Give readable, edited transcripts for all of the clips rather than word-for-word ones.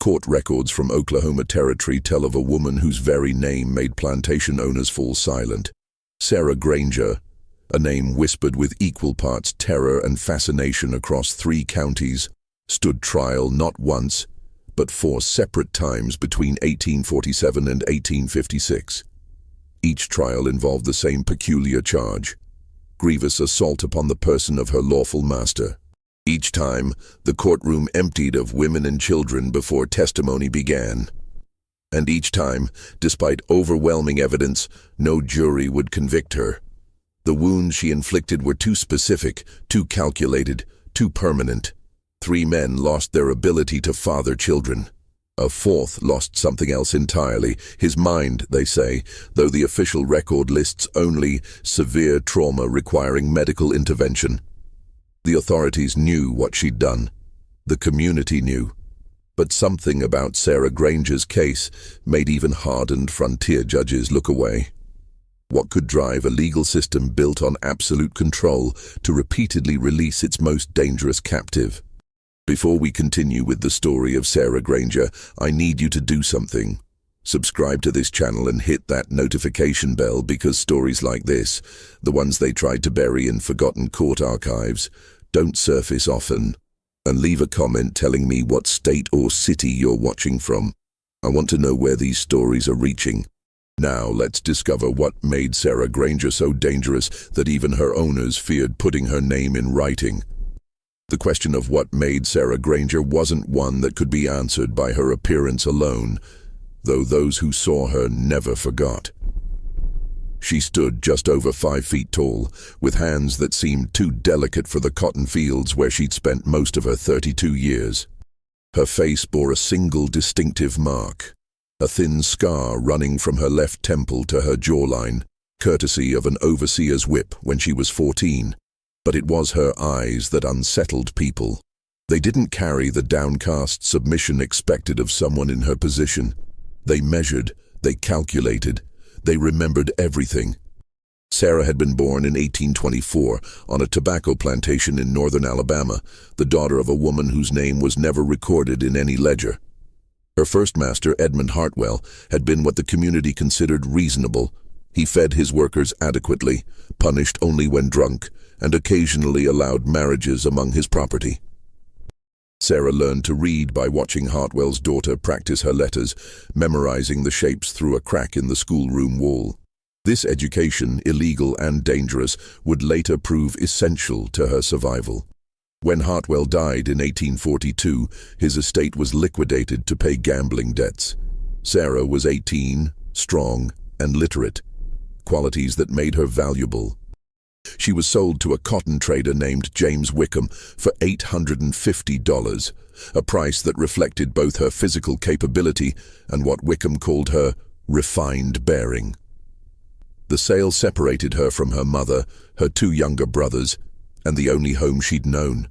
Court records from Oklahoma Territory tell of a woman whose very name made plantation owners fall silent. Sarah Granger, a name whispered with equal parts terror and fascination across 3 counties, stood trial not once, but 4 separate times between 1847 and 1856. Each trial involved the same peculiar charge: grievous assault upon the person of her lawful master. Each time, the courtroom emptied of women and children before testimony began. And each time, despite overwhelming evidence, no jury would convict her. The wounds she inflicted were too specific, too calculated, too permanent. 3 men lost their ability to father children. A 4th lost something else entirely, his mind, they say, though the official record lists only severe trauma requiring medical intervention. The authorities knew what she'd done. The community knew. But something about Sarah Granger's case made even hardened frontier judges look away. What could drive a legal system built on absolute control to repeatedly release its most dangerous captive? Before we continue with the story of Sarah Granger, I need you to do something. Subscribe to this channel and hit that notification bell, because stories like this, the ones they tried to bury in forgotten court archives, don't surface often. And leave a comment telling me what state or city you're watching from. I want to know where these stories are reaching. Now let's discover what made Sarah Granger so dangerous that even her owners feared putting her name in writing. The question of what made Sarah Granger wasn't one that could be answered by her appearance alone, though those who saw her never forgot. She stood just over 5 feet tall, with hands that seemed too delicate for the cotton fields where she'd spent most of her 32 years. Her face bore a single distinctive mark, a thin scar running from her left temple to her jawline, courtesy of an overseer's whip when she was 14. But it was her eyes that unsettled people. They didn't carry the downcast submission expected of someone in her position. They measured, they calculated, they remembered everything. Sarah had been born in 1824 on a tobacco plantation in northern Alabama, the daughter of a woman whose name was never recorded in any ledger. Her first master, Edmund Hartwell, had been what the community considered reasonable. He fed his workers adequately, punished only when drunk, and occasionally allowed marriages among his property. Sarah learned to read by watching Hartwell's daughter practice her letters, memorizing the shapes through a crack in the schoolroom wall. This education, illegal and dangerous, would later prove essential to her survival. When Hartwell died in 1842, his estate was liquidated to pay gambling debts. Sarah was 18, strong, and literate, qualities that made her valuable. She was sold to a cotton trader named James Wickham for $850, a price that reflected both her physical capability and what Wickham called her refined bearing. The sale separated her from her mother, her 2 younger brothers, and the only home she'd known.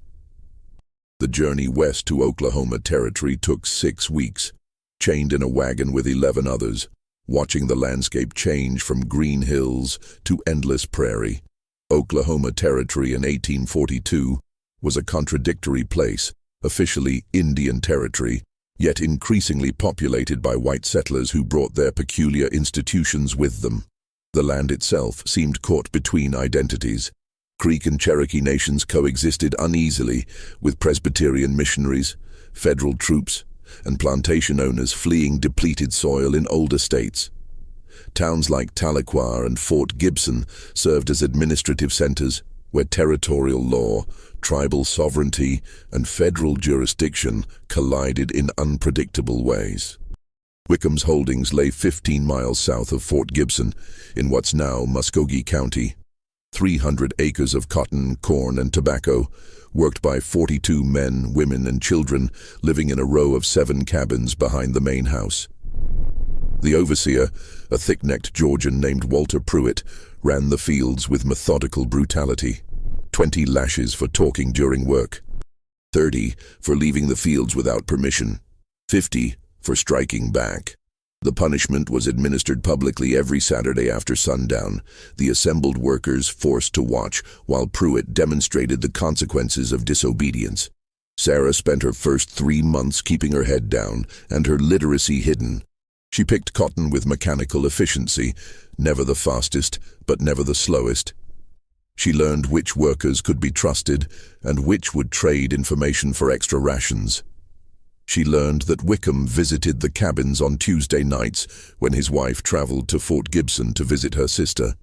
The journey west to Oklahoma Territory took 6 weeks, chained in a wagon with 11 others, watching the landscape change from green hills to endless prairie. Oklahoma Territory in 1842 was a contradictory place, officially Indian Territory, yet increasingly populated by white settlers who brought their peculiar institutions with them. The land itself seemed caught between identities. Creek and Cherokee nations coexisted uneasily, with Presbyterian missionaries, federal troops, and plantation owners fleeing depleted soil in older states. Towns like Tahlequah and Fort Gibson served as administrative centers where territorial law, tribal sovereignty, and federal jurisdiction collided in unpredictable ways. Wickham's holdings lay 15 miles south of Fort Gibson, in what's now Muskogee County. 300 acres of cotton, corn, and tobacco, worked by 42 men, women, and children living in a row of 7 cabins behind the main house. The overseer, a thick-necked Georgian named Walter Pruitt, ran the fields with methodical brutality. 20 lashes for talking during work, 30 for leaving the fields without permission, 50 for striking back. The punishment was administered publicly every Saturday after sundown, the assembled workers forced to watch while Pruitt demonstrated the consequences of disobedience. Sarah spent her first 3 months keeping her head down and her literacy hidden. She picked cotton with mechanical efficiency, never the fastest, but never the slowest. She learned which workers could be trusted and which would trade information for extra rations. She learned that Wickham visited the cabins on Tuesday nights when his wife traveled to Fort Gibson to visit her sister.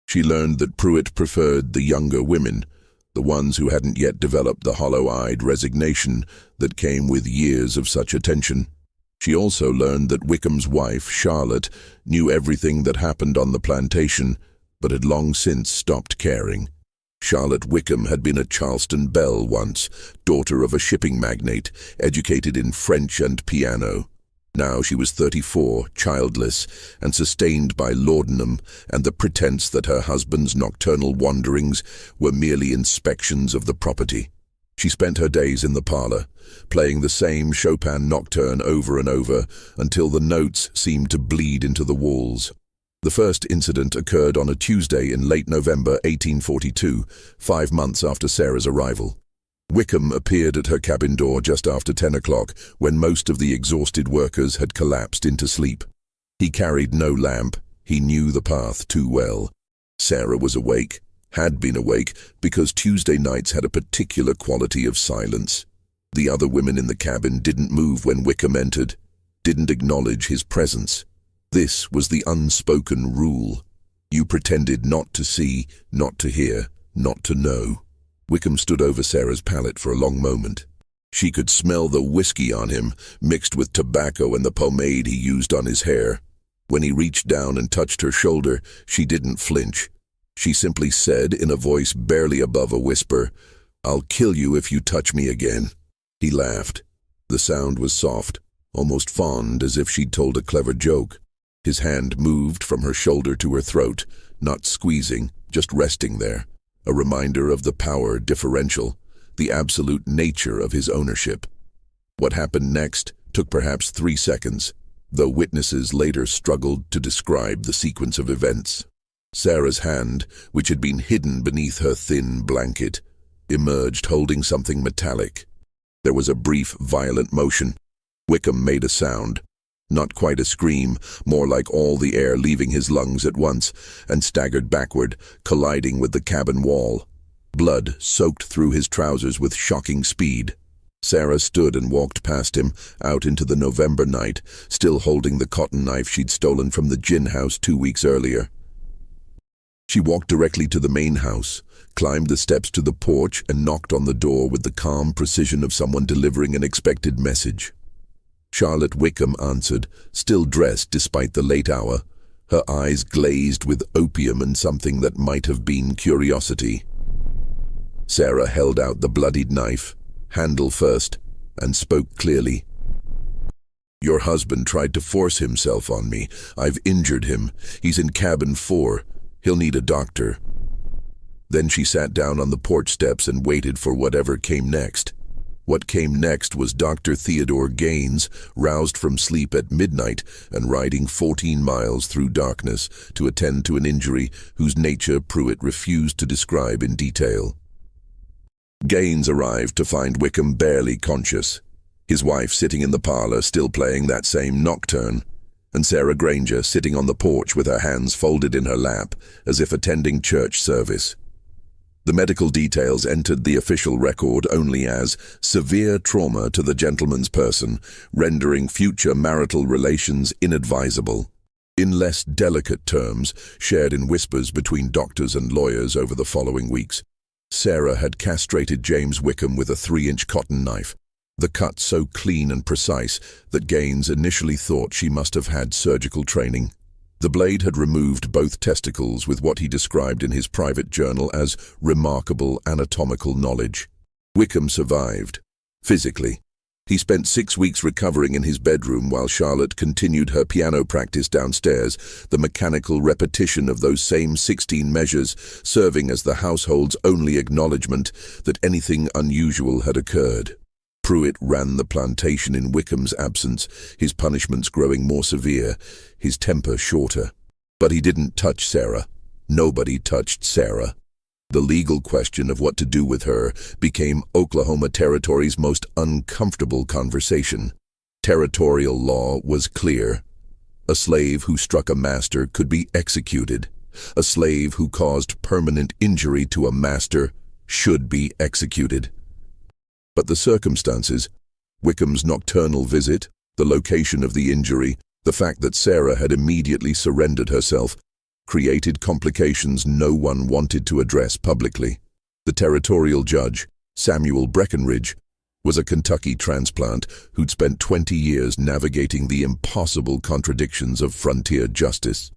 She learned that Pruitt preferred the younger women, the ones who hadn't yet developed the hollow-eyed resignation that came with years of such attention. She also learned that Wickham's wife, Charlotte, knew everything that happened on the plantation, but had long since stopped caring. Charlotte Wickham had been a Charleston belle once, daughter of a shipping magnate, educated in French and piano. Now she was 34, childless, and sustained by laudanum and the pretense that her husband's nocturnal wanderings were merely inspections of the property. She spent her days in the parlor, playing the same Chopin nocturne over and over until the notes seemed to bleed into the walls. The first incident occurred on a Tuesday in late November 1842, 5 months after Sarah's arrival. Wickham appeared at her cabin door just after 10 o'clock, when most of the exhausted workers had collapsed into sleep. He carried no lamp. He knew the path too well. Sarah was awake, had been awake, because Tuesday nights had a particular quality of silence. The other women in the cabin didn't move when Wickham entered, didn't acknowledge his presence. This was the unspoken rule. You pretended not to see, not to hear, not to know. Wickham stood over Sarah's pallet for a long moment. She could smell the whiskey on him, mixed with tobacco and the pomade he used on his hair. When he reached down and touched her shoulder, she didn't flinch. She simply said in a voice barely above a whisper, "I'll kill you if you touch me again." He laughed. The sound was soft, almost fond, as if she'd told a clever joke. His hand moved from her shoulder to her throat, not squeezing, just resting there, a reminder of the power differential, the absolute nature of his ownership. What happened next took perhaps 3 seconds, though witnesses later struggled to describe the sequence of events. Sarah's hand, which had been hidden beneath her thin blanket, emerged holding something metallic. There was a brief, violent motion. Wickham made a sound. Not quite a scream, more like all the air leaving his lungs at once, and staggered backward, colliding with the cabin wall. Blood soaked through his trousers with shocking speed. Sarah stood and walked past him, out into the November night, still holding the cotton knife she'd stolen from the gin house 2 weeks earlier. She walked directly to the main house, climbed the steps to the porch, and knocked on the door with the calm precision of someone delivering an expected message. Charlotte Wickham answered, still dressed despite the late hour, her eyes glazed with opium and something that might have been curiosity. Sarah held out the bloodied knife, handle first, and spoke clearly. "Your husband tried to force himself on me. I've injured him. He's in cabin 4. He'll need a doctor." Then she sat down on the porch steps and waited for whatever came next. What came next was Dr. Theodore Gaines, roused from sleep at midnight and riding 14 miles through darkness to attend to an injury whose nature Pruitt refused to describe in detail. Gaines arrived to find Wickham barely conscious, his wife sitting in the parlor still playing that same nocturne, and Sarah Granger sitting on the porch with her hands folded in her lap as if attending church service. The medical details entered the official record only as severe trauma to the gentleman's person, rendering future marital relations inadvisable. In less delicate terms, shared in whispers between doctors and lawyers over the following weeks, Sarah had castrated James Wickham with a 3-inch cotton knife, the cut so clean and precise that Gaines initially thought she must have had surgical training. The blade had removed both testicles with what he described in his private journal as remarkable anatomical knowledge. Wickham survived. Physically. He spent 6 weeks recovering in his bedroom while Charlotte continued her piano practice downstairs, the mechanical repetition of those same 16 measures serving as the household's only acknowledgement that anything unusual had occurred. Pruitt ran the plantation in Wickham's absence, his punishments growing more severe, his temper shorter. But he didn't touch Sarah. Nobody touched Sarah. The legal question of what to do with her became Oklahoma Territory's most uncomfortable conversation. Territorial law was clear. A slave who struck a master could be executed. A slave who caused permanent injury to a master should be executed. But the circumstances, Wickham's nocturnal visit, the location of the injury, the fact that Sarah had immediately surrendered herself, created complications no one wanted to address publicly. The territorial judge, Samuel Breckenridge, was a Kentucky transplant who'd spent 20 years navigating the impossible contradictions of frontier justice.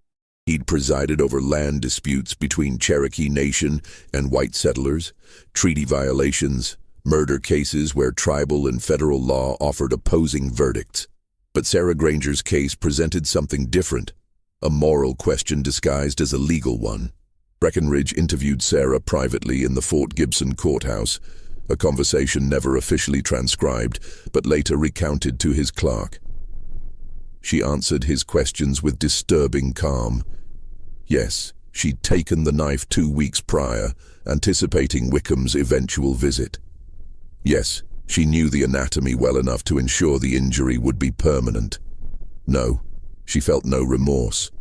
He'd presided over land disputes between Cherokee Nation and white settlers, treaty violations, murder cases where tribal and federal law offered opposing verdicts. But Sarah Granger's case presented something different, a moral question disguised as a legal one. Breckenridge interviewed Sarah privately in the Fort Gibson courthouse, a conversation never officially transcribed, but later recounted to his clerk. She answered his questions with disturbing calm. Yes, she'd taken the knife 2 weeks prior, anticipating Wickham's eventual visit. Yes, she knew the anatomy well enough to ensure the injury would be permanent. No, she felt no remorse.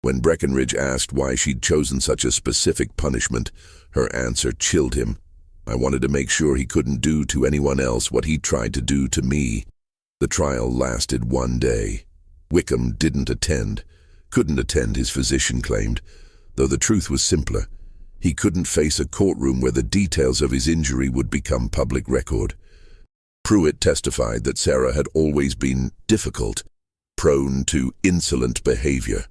When Breckenridge asked why she'd chosen such a specific punishment, her answer chilled him. I wanted to make sure he couldn't do to anyone else what he tried to do to me. The trial lasted 1 day. Wickham couldn't attend, his physician claimed, though the truth was simpler. He couldn't face a courtroom where the details of his injury would become public record. Pruitt testified that Sarah had always been difficult, prone to insolent behavior.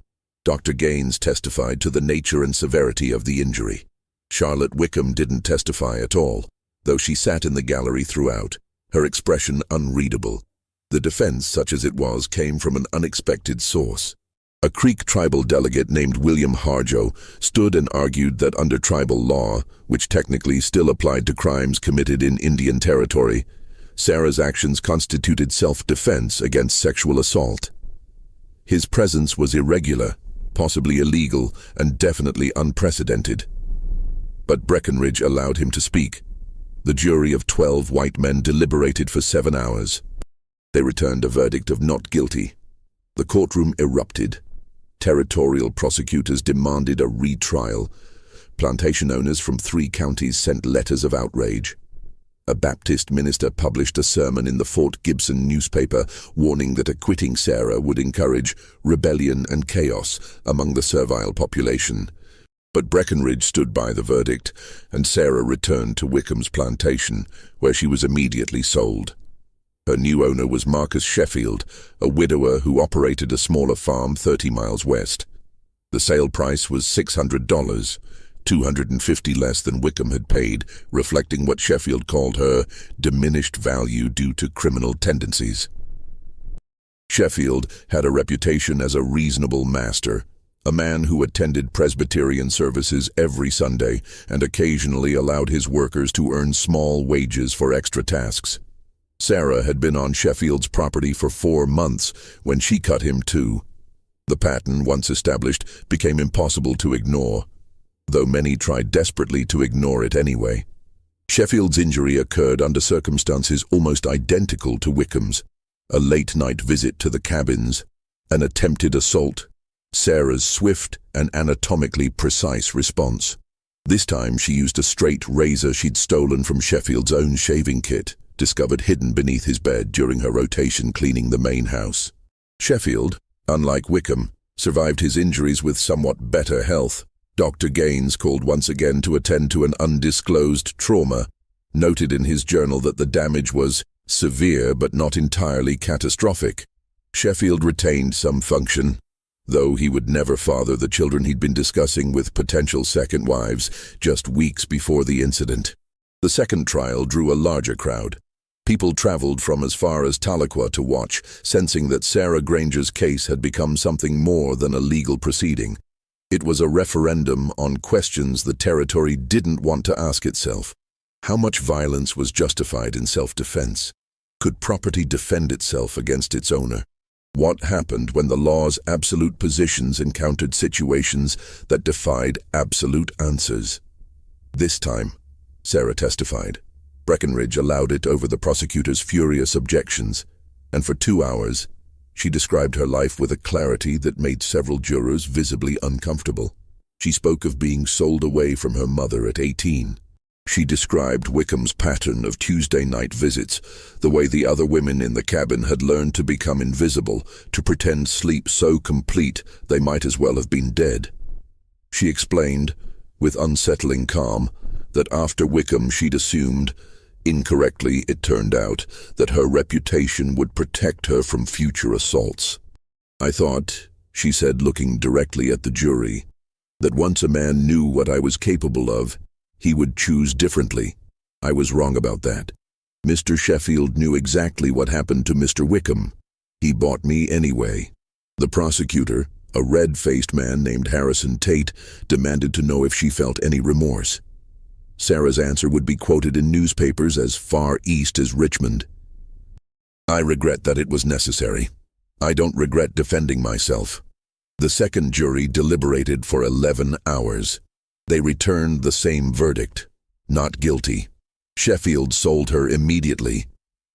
Dr. Gaines testified to the nature and severity of the injury. Charlotte Wickham didn't testify at all, though she sat in the gallery throughout, her expression unreadable. The defense, such as it was, came from an unexpected source. A Creek tribal delegate named William Harjo stood and argued that under tribal law, which technically still applied to crimes committed in Indian Territory, Sarah's actions constituted self-defense against sexual assault. His presence was irregular, possibly illegal, and definitely unprecedented. But Breckenridge allowed him to speak. The jury of 12 white men deliberated for 7 hours. They returned a verdict of not guilty. The courtroom erupted. Territorial prosecutors demanded a retrial. Plantation owners from 3 counties sent letters of outrage. A Baptist minister published a sermon in the Fort Gibson newspaper warning that acquitting Sarah would encourage rebellion and chaos among the servile population. But Breckenridge stood by the verdict, and Sarah returned to Wickham's plantation, where she was immediately sold. Her new owner was Marcus Sheffield, a widower who operated a smaller farm 30 miles west. The sale price was $600, $250 less than Wickham had paid, reflecting what Sheffield called her diminished value due to criminal tendencies. Sheffield had a reputation as a reasonable master, a man who attended Presbyterian services every Sunday and occasionally allowed his workers to earn small wages for extra tasks. Sarah had been on Sheffield's property for 4 months when she cut him too. The pattern, once established, became impossible to ignore, though many tried desperately to ignore it anyway. Sheffield's injury occurred under circumstances almost identical to Wickham's: a late-night visit to the cabins, an attempted assault, Sarah's swift and anatomically precise response. This time she used a straight razor she'd stolen from Sheffield's own shaving kit, discovered hidden beneath his bed during her rotation cleaning the main house. Sheffield, unlike Wickham, survived his injuries with somewhat better health. Dr. Gaines called once again to attend to an undisclosed trauma, noted in his journal that the damage was severe but not entirely catastrophic. Sheffield retained some function, though he would never father the children he'd been discussing with potential second wives just weeks before the incident. The second trial drew a larger crowd. People traveled from as far as Tahlequah to watch, sensing that Sarah Granger's case had become something more than a legal proceeding. It was a referendum on questions the territory didn't want to ask itself. How much violence was justified in self-defense? Could property defend itself against its owner? What happened when the law's absolute positions encountered situations that defied absolute answers? This time, Sarah testified. Breckenridge allowed it over the prosecutor's furious objections, and for 2 hours, she described her life with a clarity that made several jurors visibly uncomfortable. She spoke of being sold away from her mother at 18. She described Wickham's pattern of Tuesday night visits, the way the other women in the cabin had learned to become invisible, to pretend sleep so complete they might as well have been dead. She explained, with unsettling calm, that after Wickham she'd assumed, incorrectly it turned out, that her reputation would protect her from future assaults. "I thought," she said, looking directly at the jury, "that once a man knew what I was capable of, he would choose differently. I was wrong about that. Mr. Sheffield knew exactly what happened to Mr. Wickham. He bought me anyway." The prosecutor, a red-faced man named Harrison Tate, demanded to know if she felt any remorse. Sarah's answer would be quoted in newspapers as far east as Richmond. "I regret that it was necessary. I don't regret defending myself." The second jury deliberated for 11 hours. They returned the same verdict: not guilty. Sheffield sold her immediately,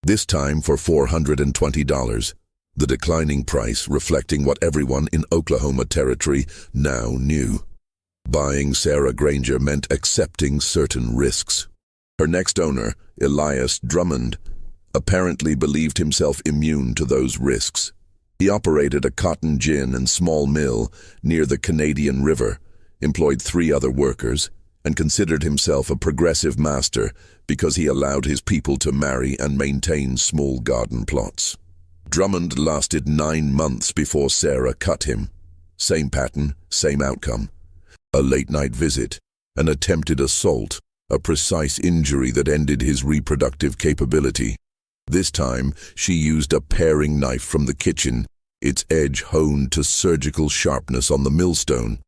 this time for $420, the declining price reflecting what everyone in Oklahoma Territory now knew. Buying Sarah Granger meant accepting certain risks. Her next owner, Elias Drummond, apparently believed himself immune to those risks. He operated a cotton gin and small mill near the Canadian River, employed 3 other workers, and considered himself a progressive master because he allowed his people to marry and maintain small garden plots. Drummond lasted 9 months before Sarah cut him. Same pattern, same outcome. A late-night visit, an attempted assault, a precise injury that ended his reproductive capability. This time, she used a paring knife from the kitchen, its edge honed to surgical sharpness on the millstone.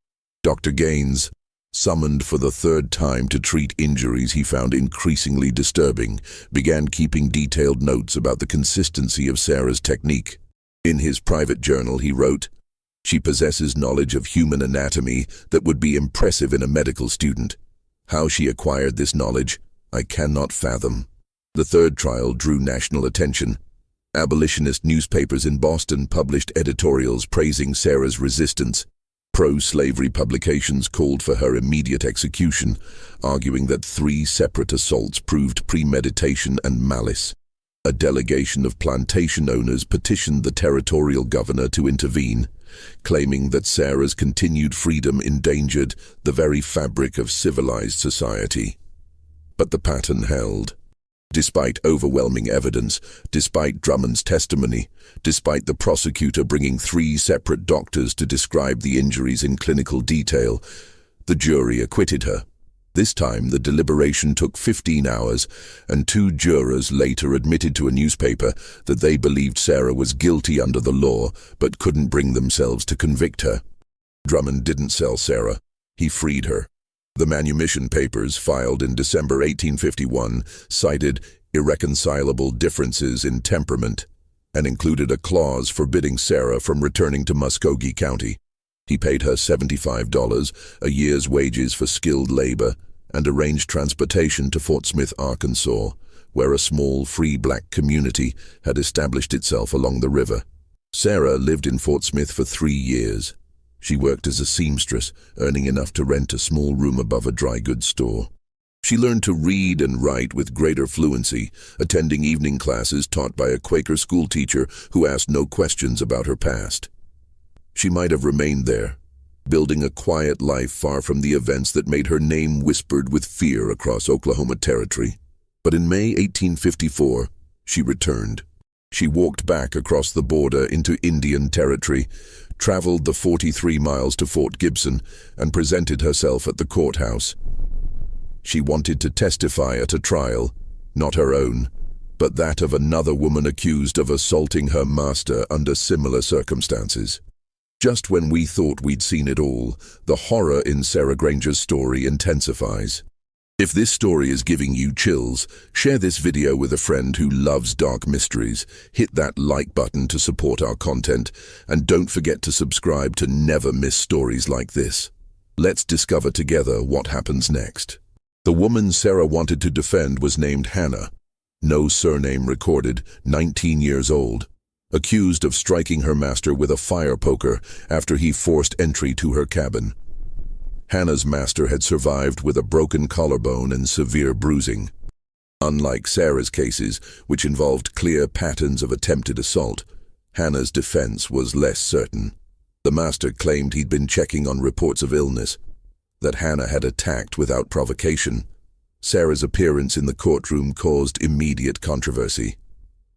Dr. Gaines, summoned for the 3rd time to treat injuries he found increasingly disturbing, began keeping detailed notes about the consistency of Sarah's technique. In his private journal, he wrote, "She possesses knowledge of human anatomy that would be impressive in a medical student. How she acquired this knowledge, I cannot fathom." The third trial drew national attention. Abolitionist newspapers in Boston published editorials praising Sarah's resistance. Pro-slavery publications called for her immediate execution, arguing that 3 separate assaults proved premeditation and malice. A delegation of plantation owners petitioned the territorial governor to intervene, claiming that Sarah's continued freedom endangered the very fabric of civilized society. But the pattern held. Despite overwhelming evidence, despite Drummond's testimony, despite the prosecutor bringing 3 separate doctors to describe the injuries in clinical detail, the jury acquitted her. This time, the deliberation took 15 hours, and 2 jurors later admitted to a newspaper that they believed Sarah was guilty under the law, but couldn't bring themselves to convict her. Drummond didn't sell Sarah. He freed her. The manumission papers, filed in December 1851, cited irreconcilable differences in temperament and included a clause forbidding Sarah from returning to Muskogee County. He paid her $75, a year's wages for skilled labor, and arranged transportation to Fort Smith, Arkansas, where a small free black community had established itself along the river. Sarah lived in Fort Smith for 3 years. She worked as a seamstress, earning enough to rent a small room above a dry goods store. She learned to read and write with greater fluency, attending evening classes taught by a Quaker schoolteacher who asked no questions about her past. She might have remained there, building a quiet life far from the events that made her name whispered with fear across Oklahoma Territory. But in May 1854, she returned. She walked back across the border into Indian Territory, traveled the 43 miles to Fort Gibson, and presented herself at the courthouse. She wanted to testify at a trial, not her own, but that of another woman accused of assaulting her master under similar circumstances. Just when we thought we'd seen it all, the horror in Sarah Granger's story intensifies. If this story is giving you chills, share this video with a friend who loves dark mysteries, hit that like button to support our content, and don't forget to subscribe to never miss stories like this. Let's discover together what happens next. The woman Sarah wanted to defend was named Hannah, no surname recorded, 19 years old, accused of striking her master with a fire poker after he forced entry to her cabin. Hannah's master had survived with a broken collarbone and severe bruising. Unlike Sarah's cases, which involved clear patterns of attempted assault, Hannah's defense was less certain. The master claimed he'd been checking on reports of illness, that Hannah had attacked without provocation. Sarah's appearance in the courtroom caused immediate controversy.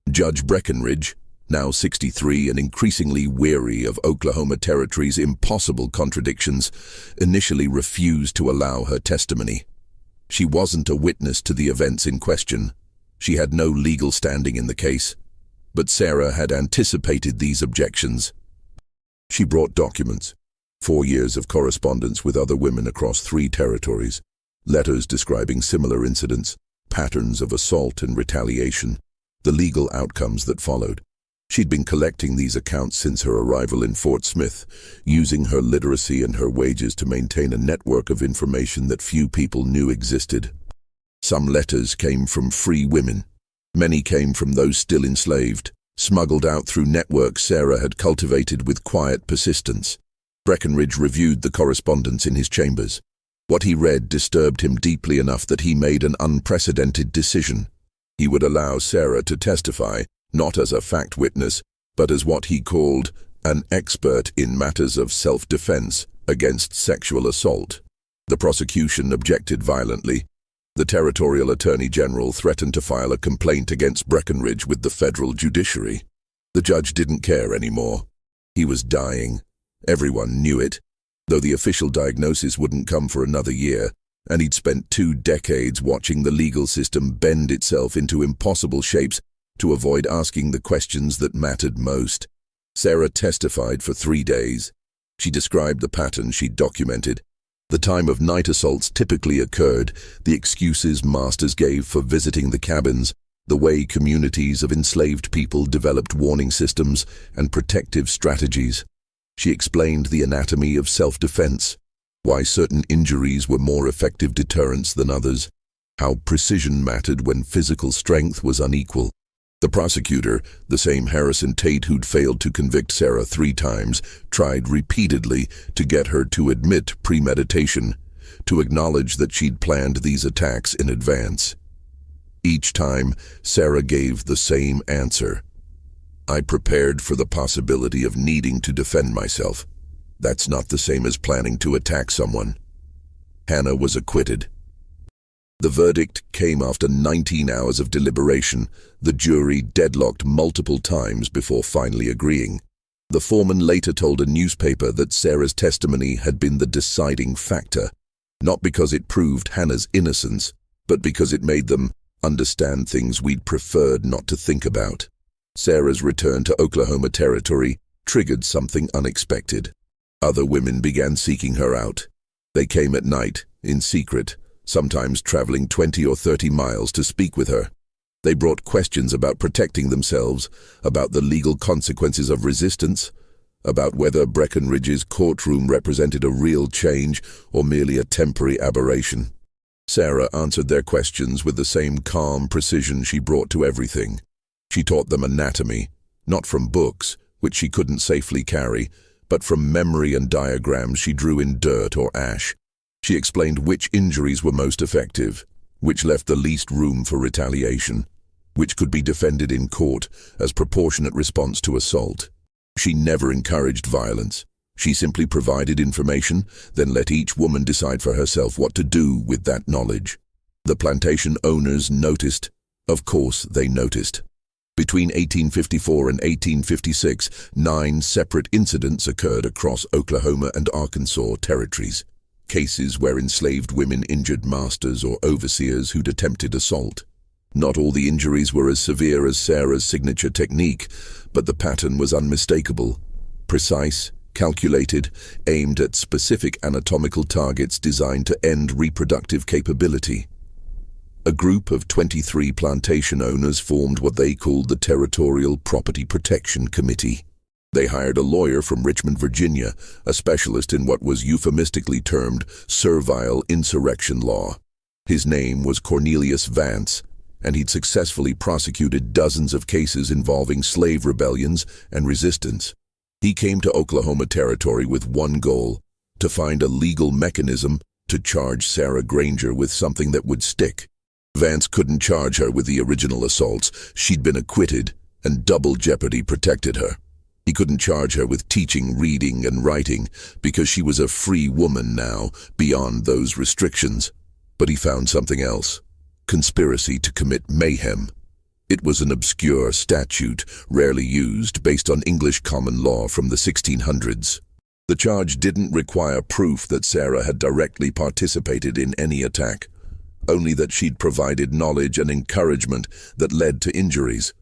Judge Breckenridge, now 63 and increasingly weary of Oklahoma Territory's impossible contradictions, initially refused to allow her testimony. She wasn't a witness to the events in question. She had no legal standing in the case. But Sarah had anticipated these objections. She brought documents, 4 years of correspondence with other women across 3 territories, letters describing similar incidents, patterns of assault and retaliation, the legal outcomes that followed. She'd been collecting these accounts since her arrival in Fort Smith, using her literacy and her wages to maintain a network of information that few people knew existed. Some letters came from free women. Many came from those still enslaved, smuggled out through networks Sarah had cultivated with quiet persistence. Breckenridge reviewed the correspondence in his chambers. What he read disturbed him deeply enough that he made an unprecedented decision. He would allow Sarah to testify, not as a fact witness, but as what he called an expert in matters of self-defense against sexual assault. The prosecution objected violently. The Territorial Attorney General threatened to file a complaint against Breckenridge with the federal judiciary. The judge didn't care anymore. He was dying. Everyone knew it, though the official diagnosis wouldn't come for another year, and he'd spent 2 decades watching the legal system bend itself into impossible shapes to avoid asking the questions that mattered most. Sarah testified for 3 days. She described the pattern she'd documented. The time of night assaults typically occurred, the excuses masters gave for visiting the cabins, the way communities of enslaved people developed warning systems and protective strategies. She explained the anatomy of self-defense, why certain injuries were more effective deterrents than others, how precision mattered when physical strength was unequal. The prosecutor, the same Harrison Tate who'd failed to convict Sarah 3 times, tried repeatedly to get her to admit premeditation, to acknowledge that she'd planned these attacks in advance. Each time, Sarah gave the same answer. I prepared for the possibility of needing to defend myself. That's not the same as planning to attack someone. Hannah was acquitted. The verdict came after 19 hours of deliberation. The jury deadlocked multiple times before finally agreeing. The foreman later told a newspaper that Sarah's testimony had been the deciding factor, not because it proved Hannah's innocence, but because it made them understand things we'd preferred not to think about. Sarah's return to Oklahoma Territory triggered something unexpected. Other women began seeking her out. They came at night, in secret, sometimes traveling 20 or 30 miles to speak with her. They brought questions about protecting themselves, about the legal consequences of resistance, about whether Breckenridge's courtroom represented a real change or merely a temporary aberration. Sarah answered their questions with the same calm precision she brought to everything. She taught them anatomy, not from books, which she couldn't safely carry, but from memory and diagrams she drew in dirt or ash. She explained which injuries were most effective, which left the least room for retaliation, which could be defended in court as proportionate response to assault. She never encouraged violence. She simply provided information, then let each woman decide for herself what to do with that knowledge. The plantation owners noticed. Of course they noticed. Between 1854 and 1856, 9 separate incidents occurred across Oklahoma and Arkansas territories. Cases where enslaved women injured masters or overseers who'd attempted assault. Not all the injuries were as severe as Sarah's signature technique, but the pattern was unmistakable. Precise, calculated, aimed at specific anatomical targets designed to end reproductive capability. A group of 23 plantation owners formed what they called the Territorial Property Protection Committee. They hired a lawyer from Richmond, Virginia, a specialist in what was euphemistically termed servile insurrection law. His name was Cornelius Vance, and he'd successfully prosecuted dozens of cases involving slave rebellions and resistance. He came to Oklahoma Territory with one goal: to find a legal mechanism to charge Sarah Granger with something that would stick. Vance couldn't charge her with the original assaults. She'd been acquitted, and double jeopardy protected her. He couldn't charge her with teaching reading and writing, because she was a free woman now, beyond those restrictions. But he found something else: conspiracy to commit mayhem. It was an obscure statute, rarely used, based on English common law from the 1600s. The charge didn't require proof that Sarah had directly participated in any attack, only that she'd provided knowledge and encouragement that led to injuries.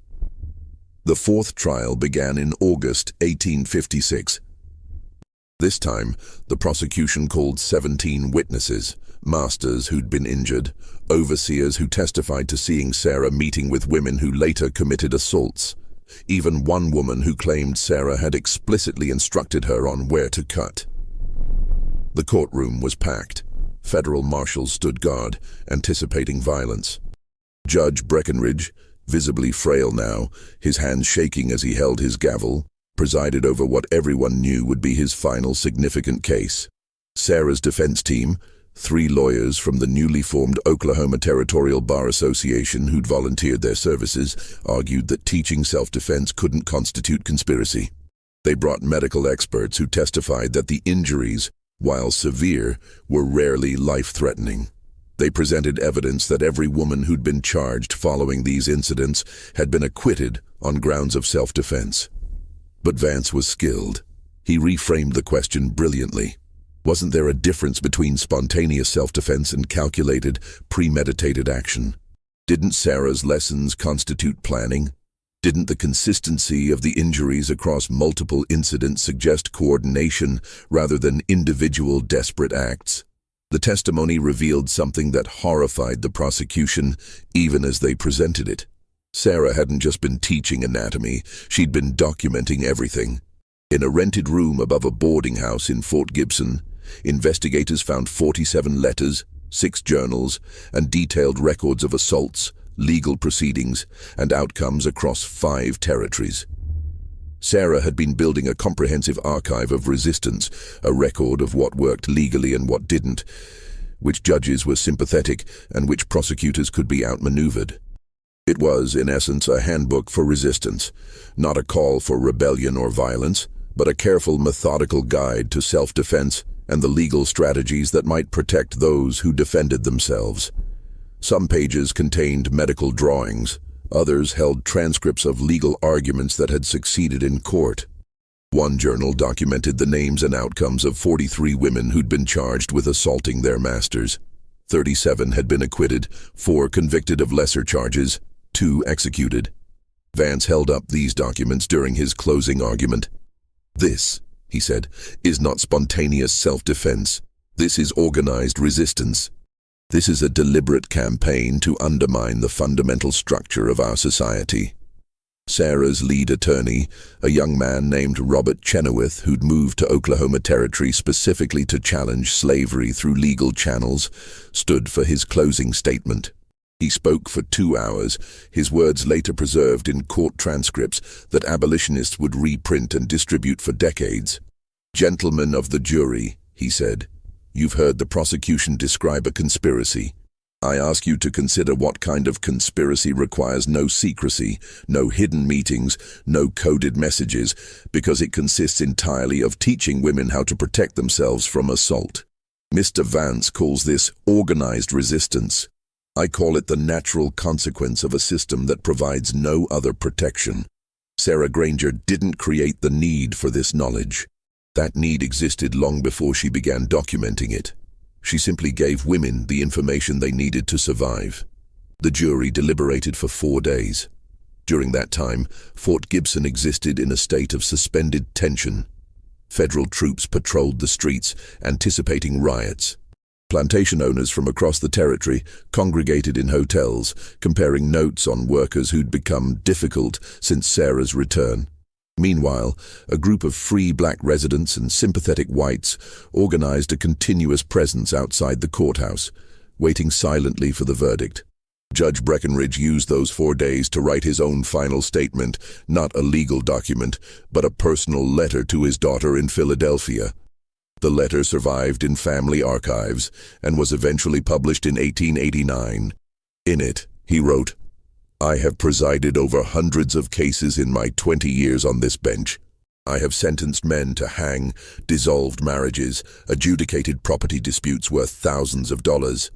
The fourth trial began in August 1856. This time, the prosecution called 17 witnesses: masters who'd been injured, overseers who testified to seeing Sarah meeting with women who later committed assaults, even one woman who claimed Sarah had explicitly instructed her on where to cut. The courtroom was packed. Federal marshals stood guard, anticipating violence. Judge Breckinridge, visibly frail now, his hands shaking as he held his gavel, presided over what everyone knew would be his final significant case. Sarah's defense team, 3 lawyers from the newly formed Oklahoma Territorial Bar Association who'd volunteered their services, argued that teaching self-defense couldn't constitute conspiracy. They brought medical experts who testified that the injuries, while severe, were rarely life-threatening. They presented evidence that every woman who'd been charged following these incidents had been acquitted on grounds of self-defense. But Vance was skilled. He reframed the question brilliantly. Wasn't there a difference between spontaneous self-defense and calculated, premeditated action? Didn't Sarah's lessons constitute planning? Didn't the consistency of the injuries across multiple incidents suggest coordination rather than individual desperate acts? The testimony revealed something that horrified the prosecution, even as they presented it. Sarah hadn't just been teaching anatomy, she'd been documenting everything. In a rented room above a boarding house in Fort Gibson, investigators found 47 letters, 6 journals, and detailed records of assaults, legal proceedings, and outcomes across 5 territories. Sarah had been building a comprehensive archive of resistance, a record of what worked legally and what didn't, which judges were sympathetic and which prosecutors could be outmaneuvered. It was, in essence, a handbook for resistance, not a call for rebellion or violence, but a careful, methodical guide to self-defense and the legal strategies that might protect those who defended themselves. Some pages contained medical drawings, others held transcripts of legal arguments that had succeeded in court. One journal documented the names and outcomes of 43 women who'd been charged with assaulting their masters. 37 had been acquitted, 4 convicted of lesser charges, 2 executed. Vance held up these documents during his closing argument. "This," he said, "is not spontaneous self-defense. This is organized resistance. This is a deliberate campaign to undermine the fundamental structure of our society." Sarah's lead attorney, a young man named Robert Chenoweth, who'd moved to Oklahoma Territory specifically to challenge slavery through legal channels, stood for his closing statement. He spoke for 2 hours, his words later preserved in court transcripts that abolitionists would reprint and distribute for decades. "Gentlemen of the jury," he said, "you've heard the prosecution describe a conspiracy. I ask you to consider what kind of conspiracy requires no secrecy, no hidden meetings, no coded messages, because it consists entirely of teaching women how to protect themselves from assault. Mr. Vance calls this organized resistance. I call it the natural consequence of a system that provides no other protection. Sarah Granger didn't create the need for this knowledge. That need existed long before she began documenting it. She simply gave women the information they needed to survive." The jury deliberated for 4 days. During that time, Fort Gibson existed in a state of suspended tension. Federal troops patrolled the streets, anticipating riots. Plantation owners from across the territory congregated in hotels, comparing notes on workers who'd become difficult since Sarah's return. Meanwhile, a group of free black residents and sympathetic whites organized a continuous presence outside the courthouse, waiting silently for the verdict. Judge Breckenridge used those 4 days to write his own final statement, not a legal document, but a personal letter to his daughter in Philadelphia. The letter survived in family archives and was eventually published in 1889. In it, he wrote, "I have presided over hundreds of cases in my 20 years on this bench. I have sentenced men to hang, dissolved marriages, adjudicated property disputes worth thousands of dollars.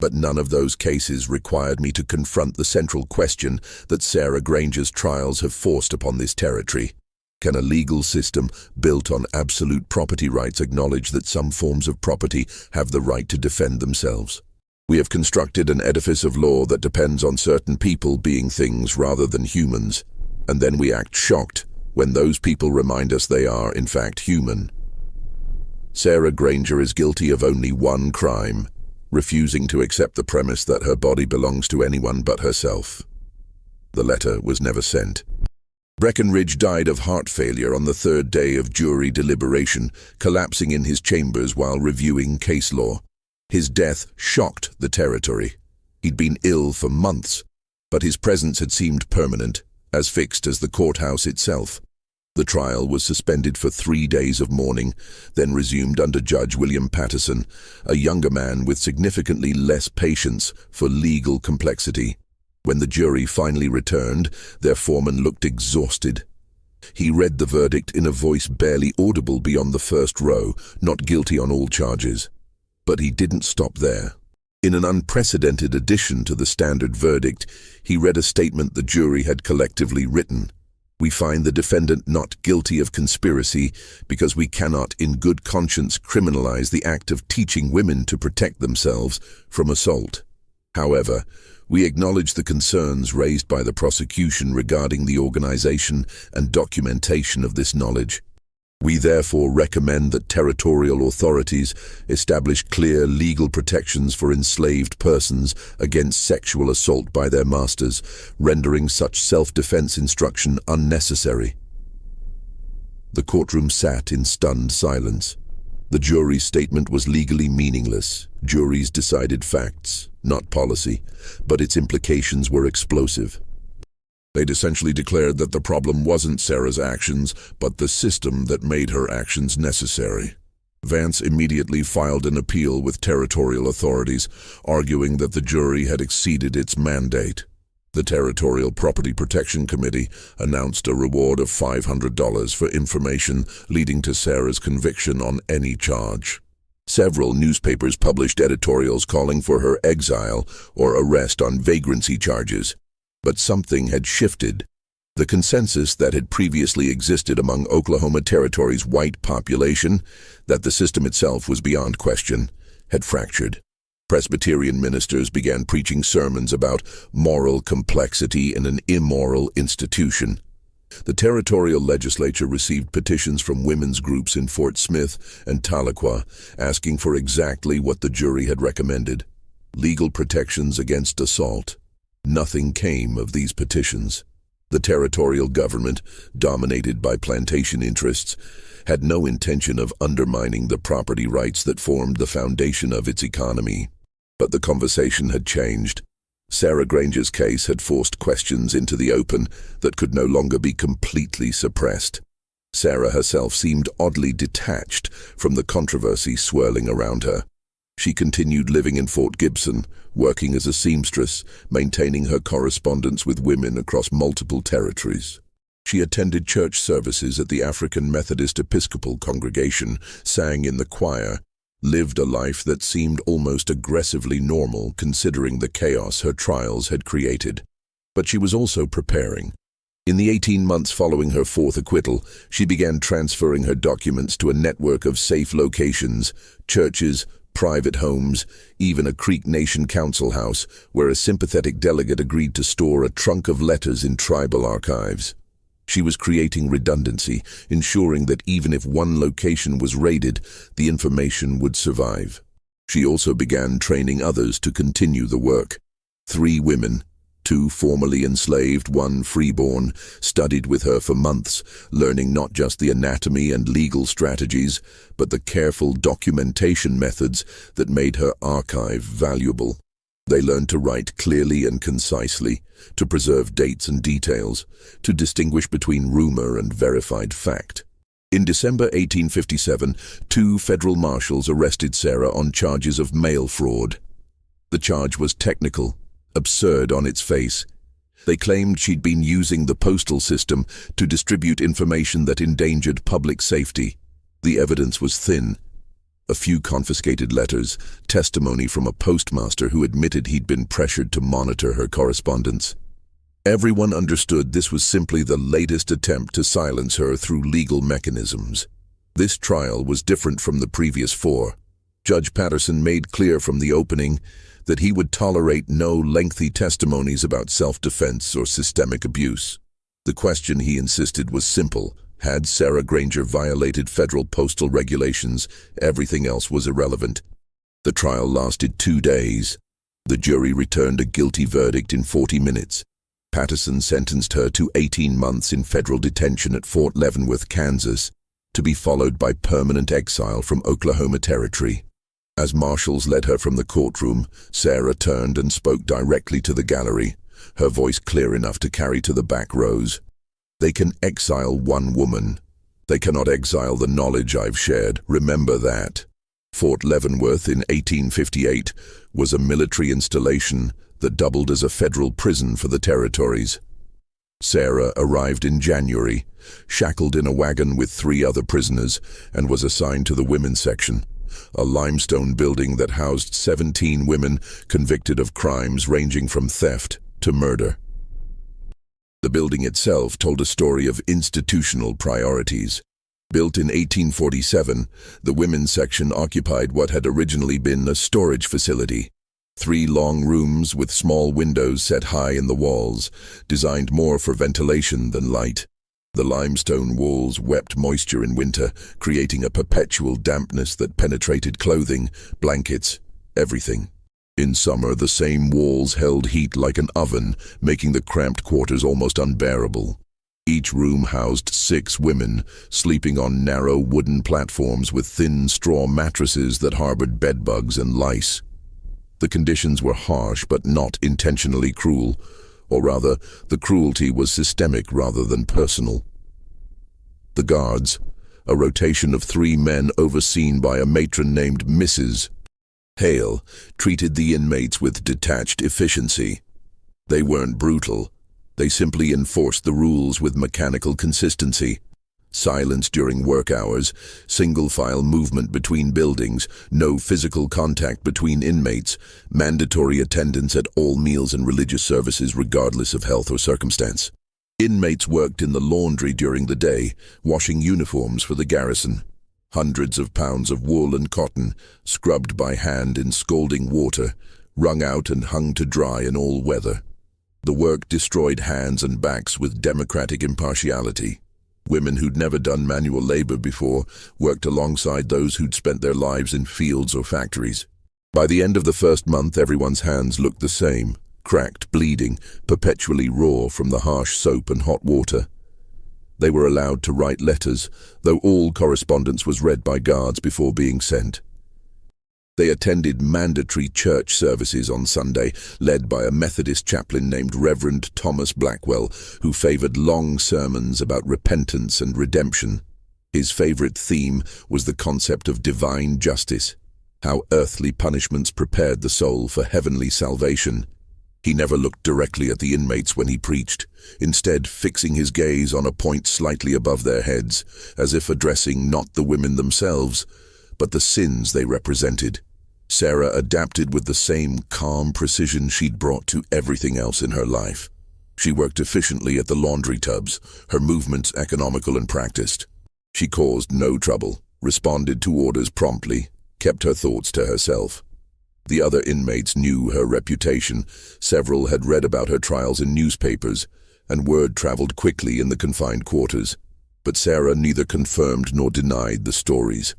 But none of those cases required me to confront the central question that Sarah Granger's trials have forced upon this territory. Can a legal system built on absolute property rights acknowledge that some forms of property have the right to defend themselves? We have constructed an edifice of law that depends on certain people being things rather than humans, and then we act shocked when those people remind us they are, in fact, human. Sarah Granger is guilty of only one crime: refusing to accept the premise that her body belongs to anyone but herself." The letter was never sent. Breckenridge died of heart failure on the 3rd day of jury deliberation, collapsing in his chambers while reviewing case law. His death shocked the territory. He'd been ill for months, but his presence had seemed permanent, as fixed as the courthouse itself. The trial was suspended for 3 days of mourning, then resumed under Judge William Patterson, a younger man with significantly less patience for legal complexity. When the jury finally returned, their foreman looked exhausted. He read the verdict in a voice barely audible beyond the first row, not guilty on all charges. But he didn't stop there. In an unprecedented addition to the standard verdict, he read a statement the jury had collectively written. "We find the defendant not guilty of conspiracy because we cannot in good conscience criminalize the act of teaching women to protect themselves from assault. However, we acknowledge the concerns raised by the prosecution regarding the organization and documentation of this knowledge. We therefore recommend that territorial authorities establish clear legal protections for enslaved persons against sexual assault by their masters, rendering such self-defense instruction unnecessary." The courtroom sat in stunned silence. The jury's statement was legally meaningless. Juries decided facts, not policy, but its implications were explosive. They'd essentially declared that the problem wasn't Sarah's actions, but the system that made her actions necessary. Vance immediately filed an appeal with territorial authorities, arguing that the jury had exceeded its mandate. The Territorial Property Protection Committee announced a reward of $500 for information leading to Sarah's conviction on any charge. Several newspapers published editorials calling for her exile or arrest on vagrancy charges. But something had shifted. The consensus that had previously existed among Oklahoma Territory's white population, that the system itself was beyond question, had fractured. Presbyterian ministers began preaching sermons about moral complexity in an immoral institution. The territorial legislature received petitions from women's groups in Fort Smith and Tahlequah asking for exactly what the jury had recommended: legal protections against assault. Nothing came of these petitions. The territorial government, dominated by plantation interests, had no intention of undermining the property rights that formed the foundation of its economy. But the conversation had changed. Sarah Granger's case had forced questions into the open that could no longer be completely suppressed. Sarah herself seemed oddly detached from the controversy swirling around her. She continued living in Fort Gibson, working as a seamstress, maintaining her correspondence with women across multiple territories. She attended church services at the African Methodist Episcopal congregation, sang in the choir, lived a life that seemed almost aggressively normal considering the chaos her trials had created. But she was also preparing. In the 18 months following her fourth acquittal, she began transferring her documents to a network of safe locations, churches, private homes, even a Creek Nation council house, where a sympathetic delegate agreed to store a trunk of letters in tribal archives. She was creating redundancy, ensuring that even if one location was raided, the information would survive. She also began training others to continue the work. 3 women, Two formerly enslaved, one freeborn, studied with her for months, learning not just the anatomy and legal strategies, but the careful documentation methods that made her archive valuable. They learned to write clearly and concisely, to preserve dates and details, to distinguish between rumor and verified fact. In December 1857, two federal marshals arrested Sarah on charges of mail fraud. The charge was technical, absurd on its face. They claimed she'd been using the postal system to distribute information that endangered public safety. The evidence was thin. A few confiscated letters, testimony from a postmaster who admitted he'd been pressured to monitor her correspondence. Everyone understood this was simply the latest attempt to silence her through legal mechanisms. This trial was different from the previous four. Judge Patterson made clear from the opening that he would tolerate no lengthy testimonies about self-defense or systemic abuse. The question, he insisted, was simple. Had Sarah Granger violated federal postal regulations? Everything else was irrelevant. The trial lasted 2 days. The jury returned a guilty verdict in 40 minutes. Patterson sentenced her to 18 months in federal detention at Fort Leavenworth, Kansas, to be followed by permanent exile from Oklahoma Territory. As marshals led her from the courtroom, Sarah turned and spoke directly to the gallery, her voice clear enough to carry to the back rows. They can exile one woman. They cannot exile the knowledge I've shared. Remember that. Fort Leavenworth in 1858 was a military installation that doubled as a federal prison for the territories. Sarah arrived in January, shackled in a wagon with 3 other prisoners, and was assigned to the women's section, a limestone building that housed 17 women convicted of crimes ranging from theft to murder. The building itself told a story of institutional priorities. Built in 1847, the women's section occupied what had originally been a storage facility. 3 long rooms with small windows set high in the walls, designed more for ventilation than light. The limestone walls wept moisture in winter, creating a perpetual dampness that penetrated clothing, blankets, everything. In summer, the same walls held heat like an oven, making the cramped quarters almost unbearable. Each room housed 6 women, sleeping on narrow wooden platforms with thin straw mattresses that harbored bedbugs and lice. The conditions were harsh but not intentionally cruel. Or rather, the cruelty was systemic rather than personal. The guards, a rotation of 3 men overseen by a matron named Mrs. Hale, treated the inmates with detached efficiency. They weren't brutal. They simply enforced the rules with mechanical consistency. Silence during work hours, single-file movement between buildings, no physical contact between inmates, mandatory attendance at all meals and religious services regardless of health or circumstance. Inmates worked in the laundry during the day, washing uniforms for the garrison. Hundreds of pounds of wool and cotton, scrubbed by hand in scalding water, wrung out and hung to dry in all weather. The work destroyed hands and backs with democratic impartiality. Women who'd never done manual labor before worked alongside those who'd spent their lives in fields or factories. By the end of the first month, everyone's hands looked the same, cracked, bleeding, perpetually raw from the harsh soap and hot water. They were allowed to write letters, though all correspondence was read by guards before being sent. They attended mandatory church services on Sunday, led by a Methodist chaplain named Reverend Thomas Blackwell, who favored long sermons about repentance and redemption. His favorite theme was the concept of divine justice, how earthly punishments prepared the soul for heavenly salvation. He never looked directly at the inmates when he preached, instead fixing his gaze on a point slightly above their heads, as if addressing not the women themselves, but the sins they represented. Sarah adapted with the same calm precision she'd brought to everything else in her life. She worked efficiently at the laundry tubs, her movements economical and practiced. She caused no trouble, responded to orders promptly, kept her thoughts to herself. The other inmates knew her reputation. Several had read about her trials in newspapers, and word traveled quickly in the confined quarters. But Sarah neither confirmed nor denied the stories.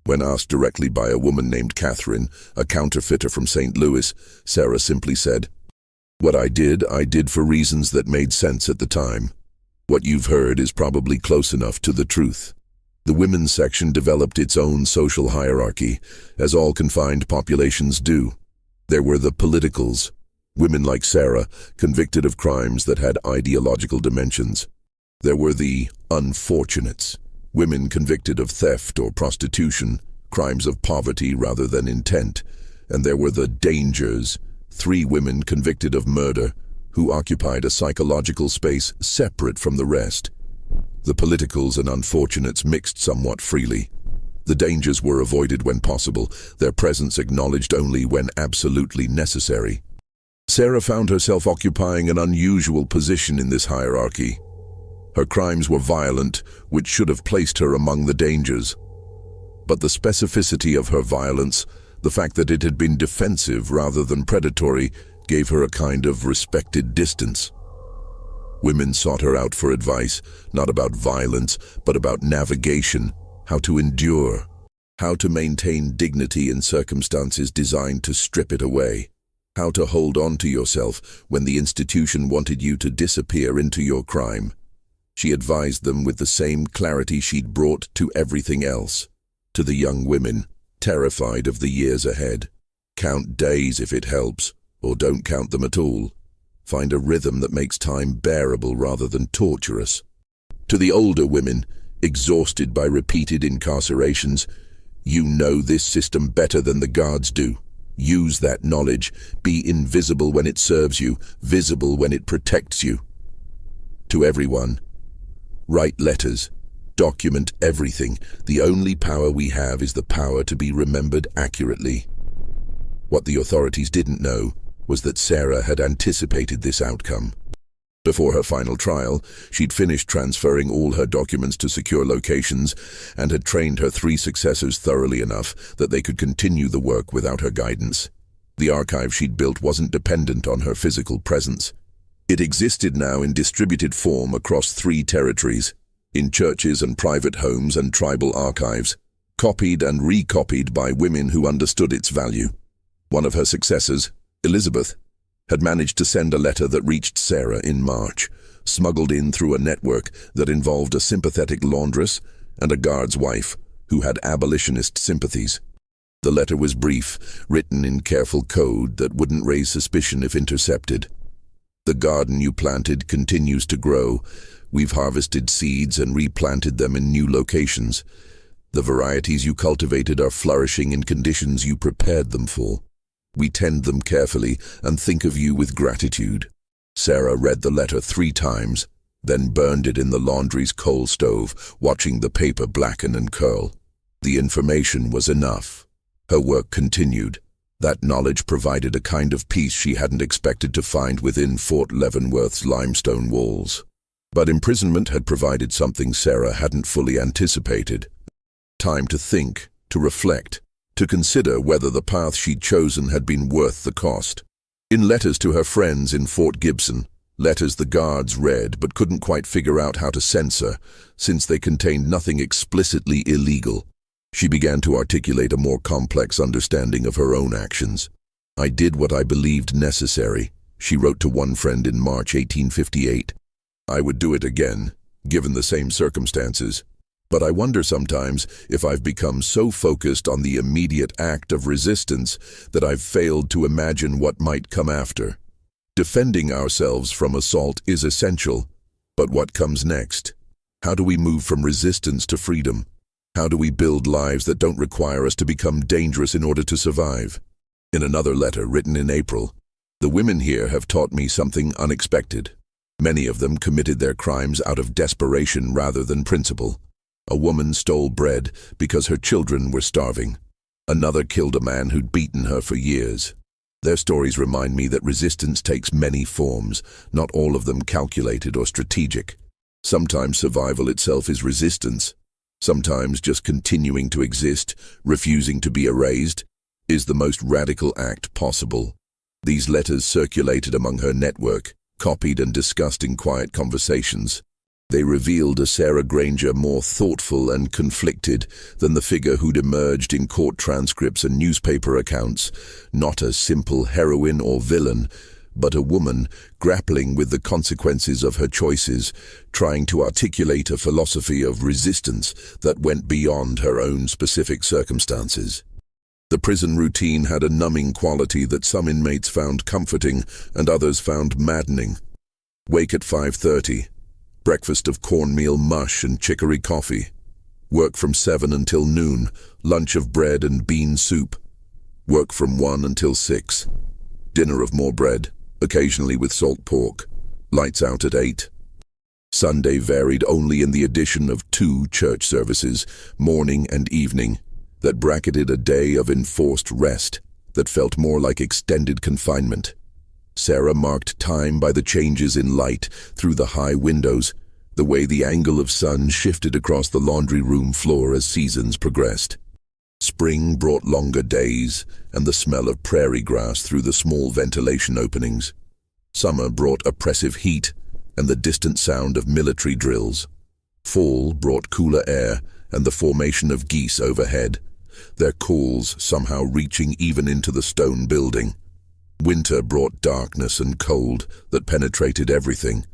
When asked directly by a woman named Catherine, a counterfeiter from St. Louis, Sarah simply said, What I did for reasons that made sense at the time. What you've heard is probably close enough to the truth. The women's section developed its own social hierarchy, as all confined populations do. There were the politicals, women like Sarah, convicted of crimes that had ideological dimensions. There were the unfortunates, women convicted of theft or prostitution, crimes of poverty rather than intent. And there were the dangers, 3 women convicted of murder, who occupied a psychological space separate from the rest. The politicals and unfortunates mixed somewhat freely. The dangers were avoided when possible, their presence acknowledged only when absolutely necessary. Sarah found herself occupying an unusual position in this hierarchy. Her crimes were violent, which should have placed her among the dangers. But the specificity of her violence, the fact that it had been defensive rather than predatory, gave her a kind of respected distance. Women sought her out for advice, not about violence, but about navigation, how to endure, how to maintain dignity in circumstances designed to strip it away, how to hold on to yourself when the institution wanted you to disappear into your crime. She advised them with the same clarity she'd brought to everything else. To the young women, terrified of the years ahead. Count days if it helps, or don't count them at all. Find a rhythm that makes time bearable rather than torturous. To the older women, exhausted by repeated incarcerations, you know this system better than the guards do. Use that knowledge. Be invisible when it serves you, visible when it protects you. To everyone, write letters. Document everything. The only power we have is the power to be remembered accurately. What the authorities didn't know was that Sarah had anticipated this outcome. Before her final trial, she'd finished transferring all her documents to secure locations and had trained her 3 successors thoroughly enough that they could continue the work without her guidance. The archive she'd built wasn't dependent on her physical presence. It existed now in distributed form across 3 territories, in churches and private homes and tribal archives, copied and recopied by women who understood its value. One of her successors, Elizabeth, had managed to send a letter that reached Sarah in March, smuggled in through a network that involved a sympathetic laundress and a guard's wife who had abolitionist sympathies. The letter was brief, written in careful code that wouldn't raise suspicion if intercepted. The garden you planted continues to grow. We've harvested seeds and replanted them in new locations. The varieties you cultivated are flourishing in conditions you prepared them for. We tend them carefully and think of you with gratitude. Sarah read the letter 3 times, then burned it in the laundry's coal stove, watching the paper blacken and curl. The information was enough. Her work continued. That knowledge provided a kind of peace she hadn't expected to find within Fort Leavenworth's limestone walls. But imprisonment had provided something Sarah hadn't fully anticipated. Time to think, to reflect, to consider whether the path she'd chosen had been worth the cost. In letters to her friends in Fort Gibson, letters the guards read but couldn't quite figure out how to censor, since they contained nothing explicitly illegal, she began to articulate a more complex understanding of her own actions. I did what I believed necessary, she wrote to one friend in March 1858. I would do it again, given the same circumstances. But I wonder sometimes if I've become so focused on the immediate act of resistance that I've failed to imagine what might come after. Defending ourselves from assault is essential, but what comes next? How do we move from resistance to freedom? How do we build lives that don't require us to become dangerous in order to survive? In another letter written in April, the women here have taught me something unexpected. Many of them committed their crimes out of desperation rather than principle. A woman stole bread because her children were starving. Another killed a man who'd beaten her for years. Their stories remind me that resistance takes many forms, not all of them calculated or strategic. Sometimes survival itself is resistance. Sometimes just continuing to exist, refusing to be erased, is the most radical act possible. These letters circulated among her network, copied and discussed in quiet conversations. They revealed a Sarah Granger more thoughtful and conflicted than the figure who'd emerged in court transcripts and newspaper accounts, not a simple heroine or villain, but a woman grappling with the consequences of her choices, trying to articulate a philosophy of resistance that went beyond her own specific circumstances. The prison routine had a numbing quality that some inmates found comforting and others found maddening. Wake at 5:30. Breakfast of cornmeal mush and chicory coffee. Work from 7 until noon. Lunch of bread and bean soup. Work from 1 until 6. Dinner of more bread, occasionally with salt pork. Lights out at 8. Sunday varied only in the addition of 2 church services, morning and evening, that bracketed a day of enforced rest that felt more like extended confinement. Sarah marked time by the changes in light through the high windows, the way the angle of sun shifted across the laundry room floor as seasons progressed. Spring brought longer days and the smell of prairie grass through the small ventilation openings. Summer brought oppressive heat and the distant sound of military drills. Fall brought cooler air and the formation of geese overhead, their calls somehow reaching even into the stone building. Winter brought darkness and cold that penetrated everything.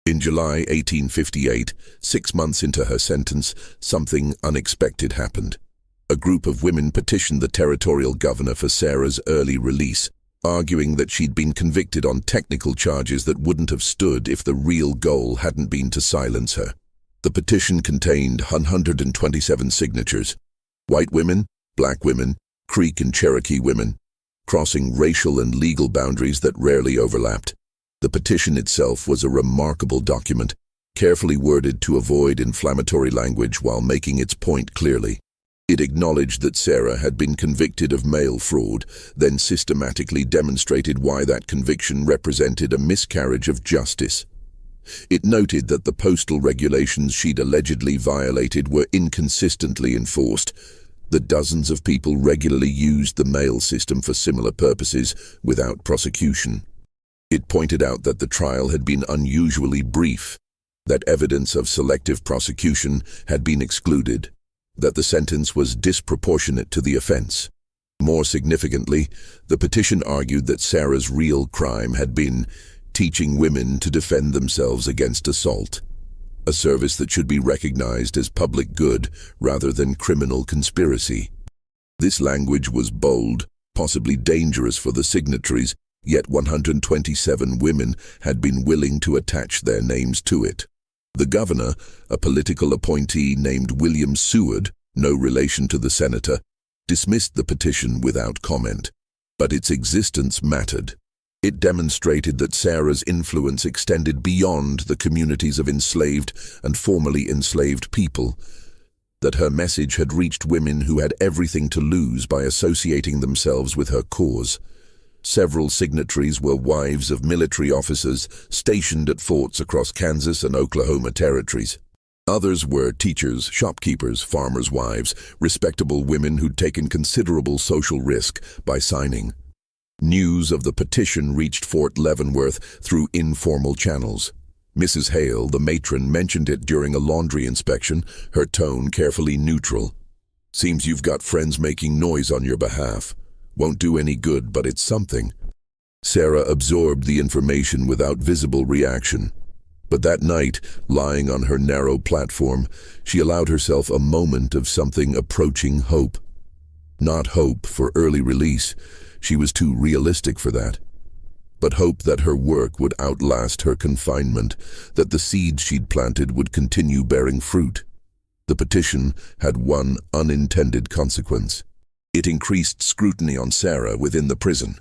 In July 1858, 6 months into her sentence, something unexpected happened. A group of women petitioned the territorial governor for Sarah's early release, arguing that she'd been convicted on technical charges that wouldn't have stood if the real goal hadn't been to silence her. The petition contained 127 signatures. White women, black women, Creek and Cherokee women, crossing racial and legal boundaries that rarely overlapped. The petition itself was a remarkable document, carefully worded to avoid inflammatory language while making its point clearly. It acknowledged that Sarah had been convicted of mail fraud, then systematically demonstrated why that conviction represented a miscarriage of justice. It noted that the postal regulations she'd allegedly violated were inconsistently enforced, that dozens of people regularly used the mail system for similar purposes without prosecution. It pointed out that the trial had been unusually brief, that evidence of selective prosecution had been excluded, that the sentence was disproportionate to the offense. More significantly, the petition argued that Sarah's real crime had been teaching women to defend themselves against assault, a service that should be recognized as public good rather than criminal conspiracy. This language was bold, possibly dangerous for the signatories, yet 127 women had been willing to attach their names to it. The governor, a political appointee named William Seward, no relation to the senator, dismissed the petition without comment. But its existence mattered. It demonstrated that Sarah's influence extended beyond the communities of enslaved and formerly enslaved people, that her message had reached women who had everything to lose by associating themselves with her cause. Several signatories were wives of military officers stationed at forts across Kansas and Oklahoma territories. Others were teachers, shopkeepers, farmers' wives, respectable women who'd taken considerable social risk by signing. News of the petition reached Fort Leavenworth through informal channels. Mrs. Hale, the matron, mentioned it during a laundry inspection, her tone carefully neutral. "Seems you've got friends making noise on your behalf. Won't do any good, but it's something." Sarah absorbed the information without visible reaction. But that night, lying on her narrow platform, she allowed herself a moment of something approaching hope. Not hope for early release, she was too realistic for that. But hope that her work would outlast her confinement, that the seeds she'd planted would continue bearing fruit. The petition had one unintended consequence. It increased scrutiny on Sarah within the prison.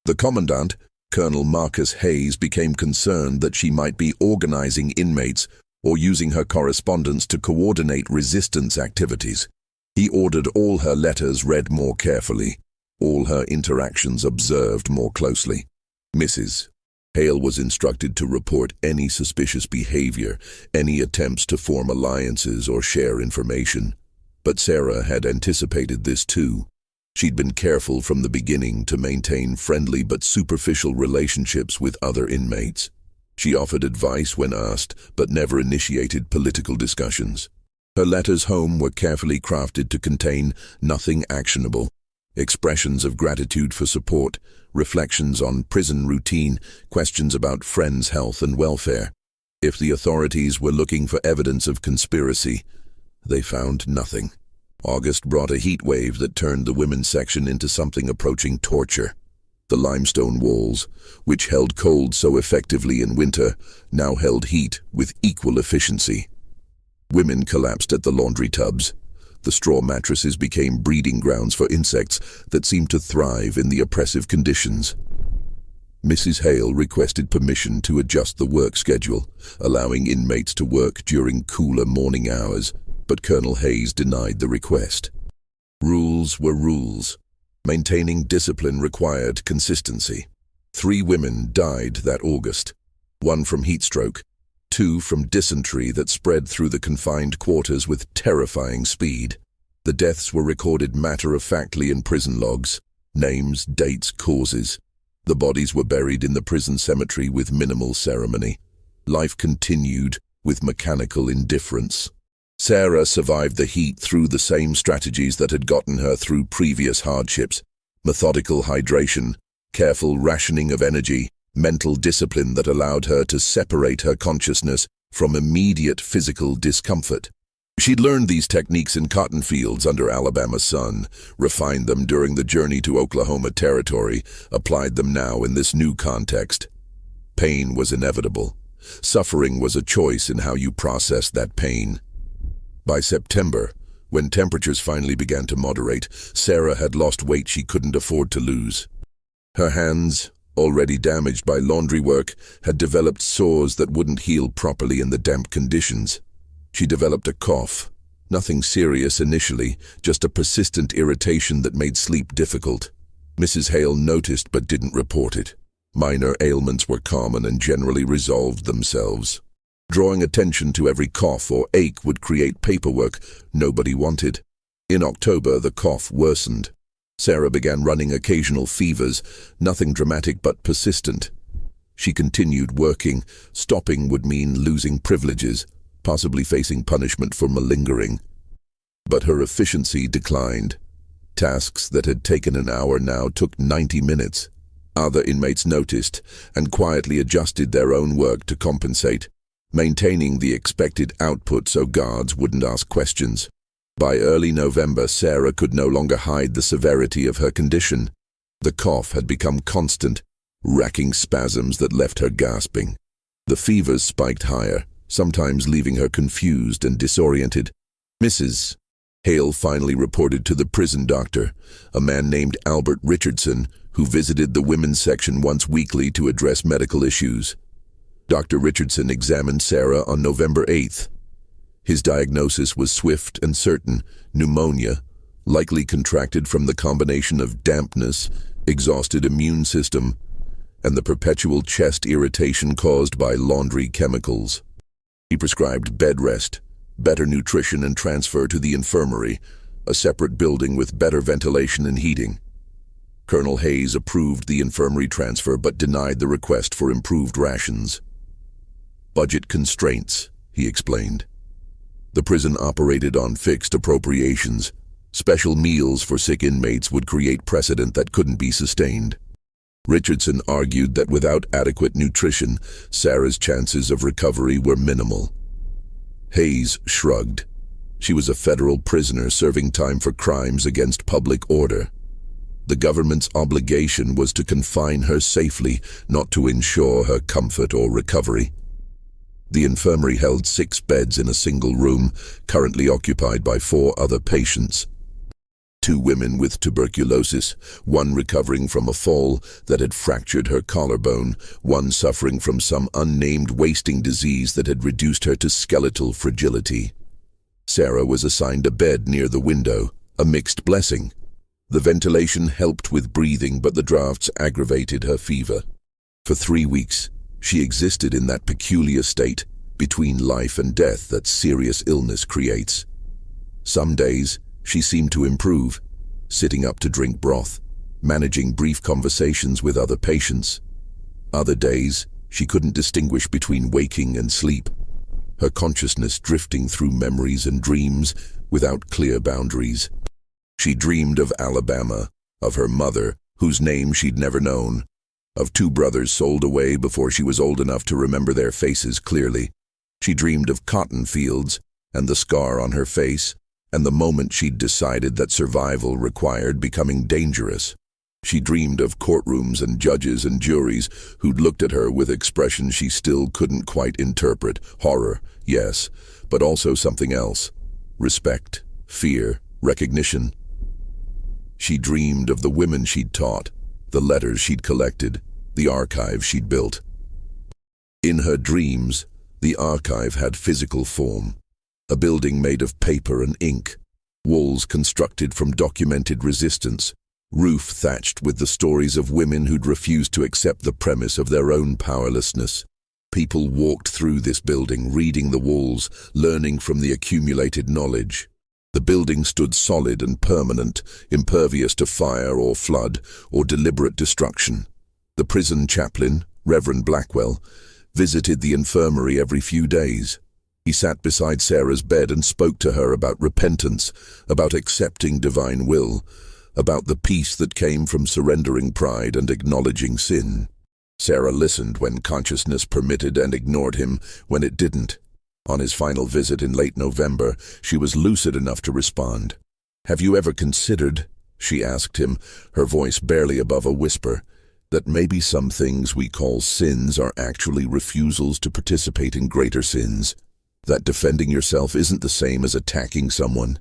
The commandant, Colonel Marcus Hayes, became concerned that she might be organizing inmates or using her correspondence to coordinate resistance activities. He ordered all her letters read more carefully, all her interactions observed more closely. Mrs. Hale was instructed to report any suspicious behavior, any attempts to form alliances or share information. But Sarah had anticipated this too. She'd been careful from the beginning to maintain friendly but superficial relationships with other inmates. She offered advice when asked, but never initiated political discussions. Her letters home were carefully crafted to contain nothing actionable, Expressions of gratitude for support, reflections on prison routine, questions about friends' health and welfare. If the authorities were looking for evidence of conspiracy, they found nothing. August brought a heat wave that turned the women's section into something approaching torture. The limestone walls, which held cold so effectively in winter, now held heat with equal efficiency. Women collapsed at the laundry tubs. The straw mattresses became breeding grounds for insects that seemed to thrive in the oppressive conditions. Mrs. Hale requested permission to adjust the work schedule, allowing inmates to work during cooler morning hours, but Colonel Hayes denied the request. Rules were rules. Maintaining discipline required consistency. 3 women died that August, 1 from heat stroke, 2 from dysentery that spread through the confined quarters with terrifying speed. The deaths were recorded matter-of-factly in prison logs, names, dates, causes. The bodies were buried in the prison cemetery with minimal ceremony. Life continued with mechanical indifference. Sarah survived the heat through the same strategies that had gotten her through previous hardships: methodical hydration, careful rationing of energy, mental discipline that allowed her to separate her consciousness from immediate physical discomfort. She'd learned these techniques in cotton fields under Alabama's sun, refined them during the journey to Oklahoma Territory, applied them now in this new context. Pain was inevitable. Suffering was a choice in how you processed that pain. By September, when temperatures finally began to moderate, Sarah had lost weight she couldn't afford to lose. Her hands, already damaged by laundry work, had developed sores that wouldn't heal properly in the damp conditions. She developed a cough. Nothing serious initially, just a persistent irritation that made sleep difficult. Mrs. Hale noticed but didn't report it. Minor ailments were common and generally resolved themselves. Drawing attention to every cough or ache would create paperwork nobody wanted. In October, the cough worsened. Sarah began running occasional fevers, nothing dramatic but persistent. She continued working. Stopping would mean losing privileges, possibly facing punishment for malingering. But her efficiency declined. Tasks that had taken an hour now took 90 minutes. Other inmates noticed and quietly adjusted their own work to compensate, maintaining the expected output so guards wouldn't ask questions. By early November, Sarah could no longer hide the severity of her condition. The cough had become constant, racking spasms that left her gasping. The fevers spiked higher, sometimes leaving her confused and disoriented. Mrs. Hale finally reported to the prison doctor, a man named Albert Richardson, who visited the women's section once weekly to address medical issues. Dr. Richardson examined Sarah on November 8th. His diagnosis was swift and certain: pneumonia, likely contracted from the combination of dampness, exhausted immune system, and the perpetual chest irritation caused by laundry chemicals. He prescribed bed rest, better nutrition, and transfer to the infirmary, a separate building with better ventilation and heating. Colonel Hayes approved the infirmary transfer but denied the request for improved rations. Budget constraints, he explained. The prison operated on fixed appropriations. Special meals for sick inmates would create precedent that couldn't be sustained. Richardson argued that without adequate nutrition, Sarah's chances of recovery were minimal. Hayes shrugged. She was a federal prisoner serving time for crimes against public order. The government's obligation was to confine her safely, not to ensure her comfort or recovery. The infirmary held 6 beds in a single room, currently occupied by 4 other patients. 2 women with tuberculosis, 1 recovering from a fall that had fractured her collarbone, 1 suffering from some unnamed wasting disease that had reduced her to skeletal fragility. Sarah was assigned a bed near the window, a mixed blessing. The ventilation helped with breathing, but the drafts aggravated her fever. For 3 weeks, she existed in that peculiar state, between life and death that serious illness creates. Some days, she seemed to improve, sitting up to drink broth, managing brief conversations with other patients. Other days, she couldn't distinguish between waking and sleep, her consciousness drifting through memories and dreams without clear boundaries. She dreamed of Alabama, of her mother, whose name she'd never known, of two brothers sold away before she was old enough to remember their faces clearly. She dreamed of cotton fields, and the scar on her face, and the moment she'd decided that survival required becoming dangerous. She dreamed of courtrooms and judges and juries who'd looked at her with expressions she still couldn't quite interpret. Horror, yes, but also something else. Respect, fear, recognition. She dreamed of the women she'd taught, the letters she'd collected, the archive she'd built. In her dreams, the archive had physical form. A building made of paper and ink, walls constructed from documented resistance, roof thatched with the stories of women who'd refused to accept the premise of their own powerlessness. People walked through this building, reading the walls, learning from the accumulated knowledge. The building stood solid and permanent, impervious to fire or flood or deliberate destruction. The prison chaplain, Reverend Blackwell, visited the infirmary every few days. He sat beside Sarah's bed and spoke to her about repentance, about accepting divine will, about the peace that came from surrendering pride and acknowledging sin. Sarah listened when consciousness permitted and ignored him when it didn't. On his final visit in late November, she was lucid enough to respond. "Have you ever considered," she asked him, her voice barely above a whisper, "that maybe some things we call sins are actually refusals to participate in greater sins? That defending yourself isn't the same as attacking someone?"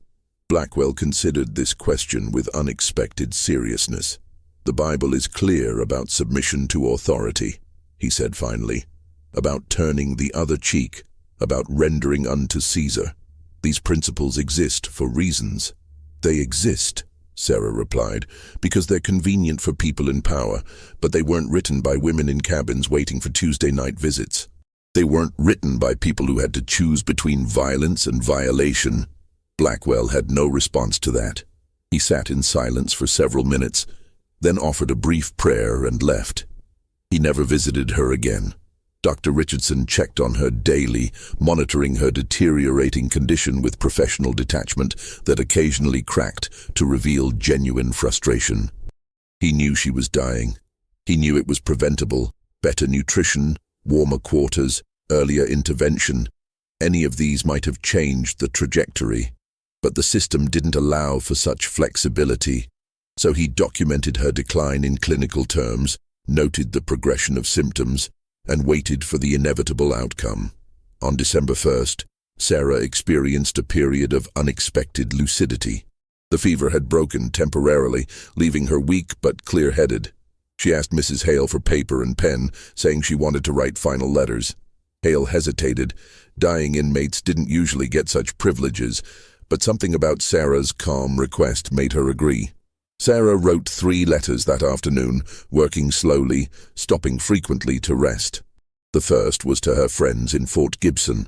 Blackwell considered this question with unexpected seriousness. "The Bible is clear about submission to authority," he said finally, "about turning the other cheek, about rendering unto Caesar. These principles exist for reasons." "They exist," Sarah replied, "because they're convenient for people in power, but they weren't written by women in cabins waiting for Tuesday night visits. They weren't written by people who had to choose between violence and violation." Blackwell had no response to that. He sat in silence for several minutes, then offered a brief prayer and left. He never visited her again. Dr. Richardson checked on her daily, monitoring her deteriorating condition with professional detachment that occasionally cracked to reveal genuine frustration. He knew she was dying. He knew it was preventable. Better nutrition, warmer quarters, earlier intervention. Any of these might have changed the trajectory. But the system didn't allow for such flexibility. So he documented her decline in clinical terms, noted the progression of symptoms, and waited for the inevitable outcome. On December 1st, Sarah experienced a period of unexpected lucidity. The fever had broken temporarily, leaving her weak but clear-headed. She asked Mrs. Hale for paper and pen, saying she wanted to write final letters. Hale hesitated. Dying inmates didn't usually get such privileges, but something about Sarah's calm request made her agree. Sarah wrote 3 letters that afternoon, working slowly, stopping frequently to rest. The first was to her friends in Fort Gibson,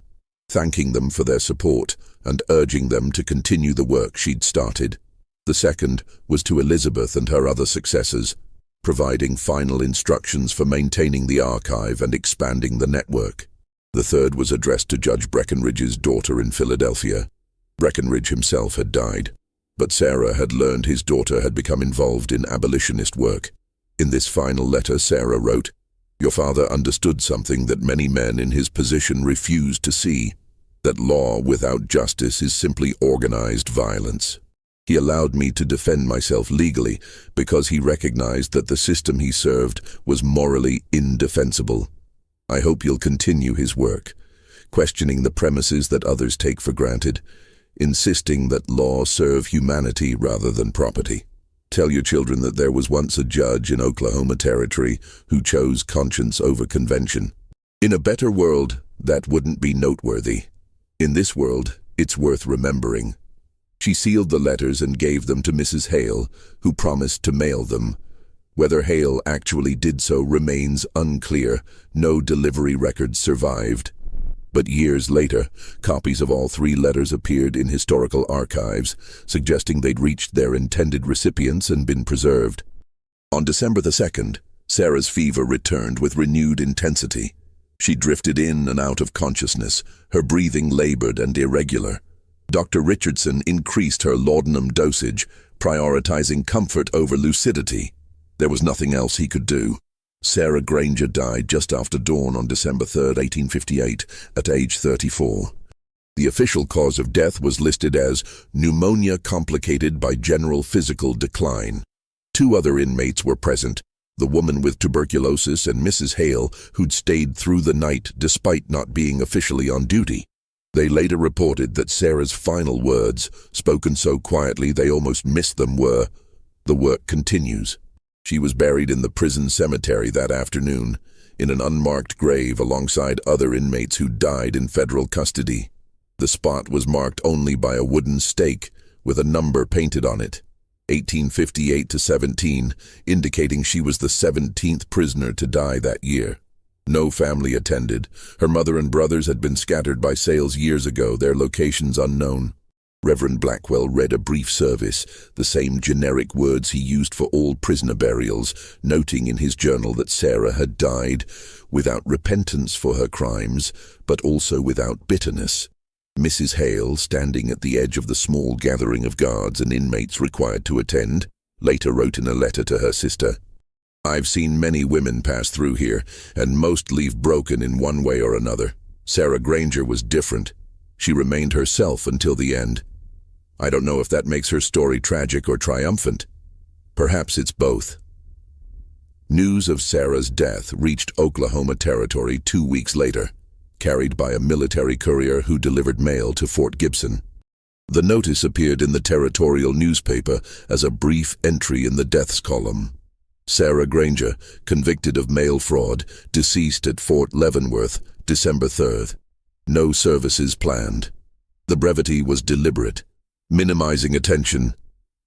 thanking them for their support and urging them to continue the work she'd started. The second was to Elizabeth and her other successors, providing final instructions for maintaining the archive and expanding the network. The third was addressed to Judge Breckenridge's daughter in Philadelphia. Breckenridge himself had died, but Sarah had learned his daughter had become involved in abolitionist work. In this final letter, Sarah wrote, "Your father understood something that many men in his position refused to see, that law without justice is simply organized violence. He allowed me to defend myself legally because he recognized that the system he served was morally indefensible. I hope you'll continue his work, questioning the premises that others take for granted, insisting that law serve humanity rather than property. Tell your children that there was once a judge in Oklahoma Territory who chose conscience over convention. In a better world, that wouldn't be noteworthy. In this world, it's worth remembering." She sealed the letters and gave them to Mrs. Hale, who promised to mail them. Whether Hale actually did so remains unclear. No delivery records survived. But years later, copies of all 3 letters appeared in historical archives, suggesting they'd reached their intended recipients and been preserved. On December the 2nd, Sarah's fever returned with renewed intensity. She drifted in and out of consciousness, her breathing labored and irregular. Dr. Richardson increased her laudanum dosage, prioritizing comfort over lucidity. There was nothing else he could do. Sarah Granger died just after dawn on December 3, 1858, at age 34. The official cause of death was listed as pneumonia complicated by general physical decline. 2 other inmates were present, the woman with tuberculosis and Mrs. Hale, who'd stayed through the night despite not being officially on duty. They later reported that Sarah's final words, spoken so quietly they almost missed them, were, "The work continues." She was buried in the prison cemetery that afternoon, in an unmarked grave alongside other inmates who died in federal custody. The spot was marked only by a wooden stake with a number painted on it, 1858-17, indicating she was the 17th prisoner to die that year. No family attended. Her mother and brothers had been scattered by sales years ago, their locations unknown. Reverend Blackwell read a brief service, the same generic words he used for all prisoner burials, noting in his journal that Sarah had died without repentance for her crimes, but also without bitterness. Mrs. Hale, standing at the edge of the small gathering of guards and inmates required to attend, later wrote in a letter to her sister, "I've seen many women pass through here, and most leave broken in one way or another. Sarah Granger was different. She remained herself until the end. I don't know if that makes her story tragic or triumphant. Perhaps it's both." News of Sarah's death reached Oklahoma Territory 2 weeks later, carried by a military courier who delivered mail to Fort Gibson. The notice appeared in the territorial newspaper as a brief entry in the deaths column. Sarah Granger, convicted of mail fraud, deceased at Fort Leavenworth, December 3rd. No services planned. The brevity was deliberate, minimizing attention,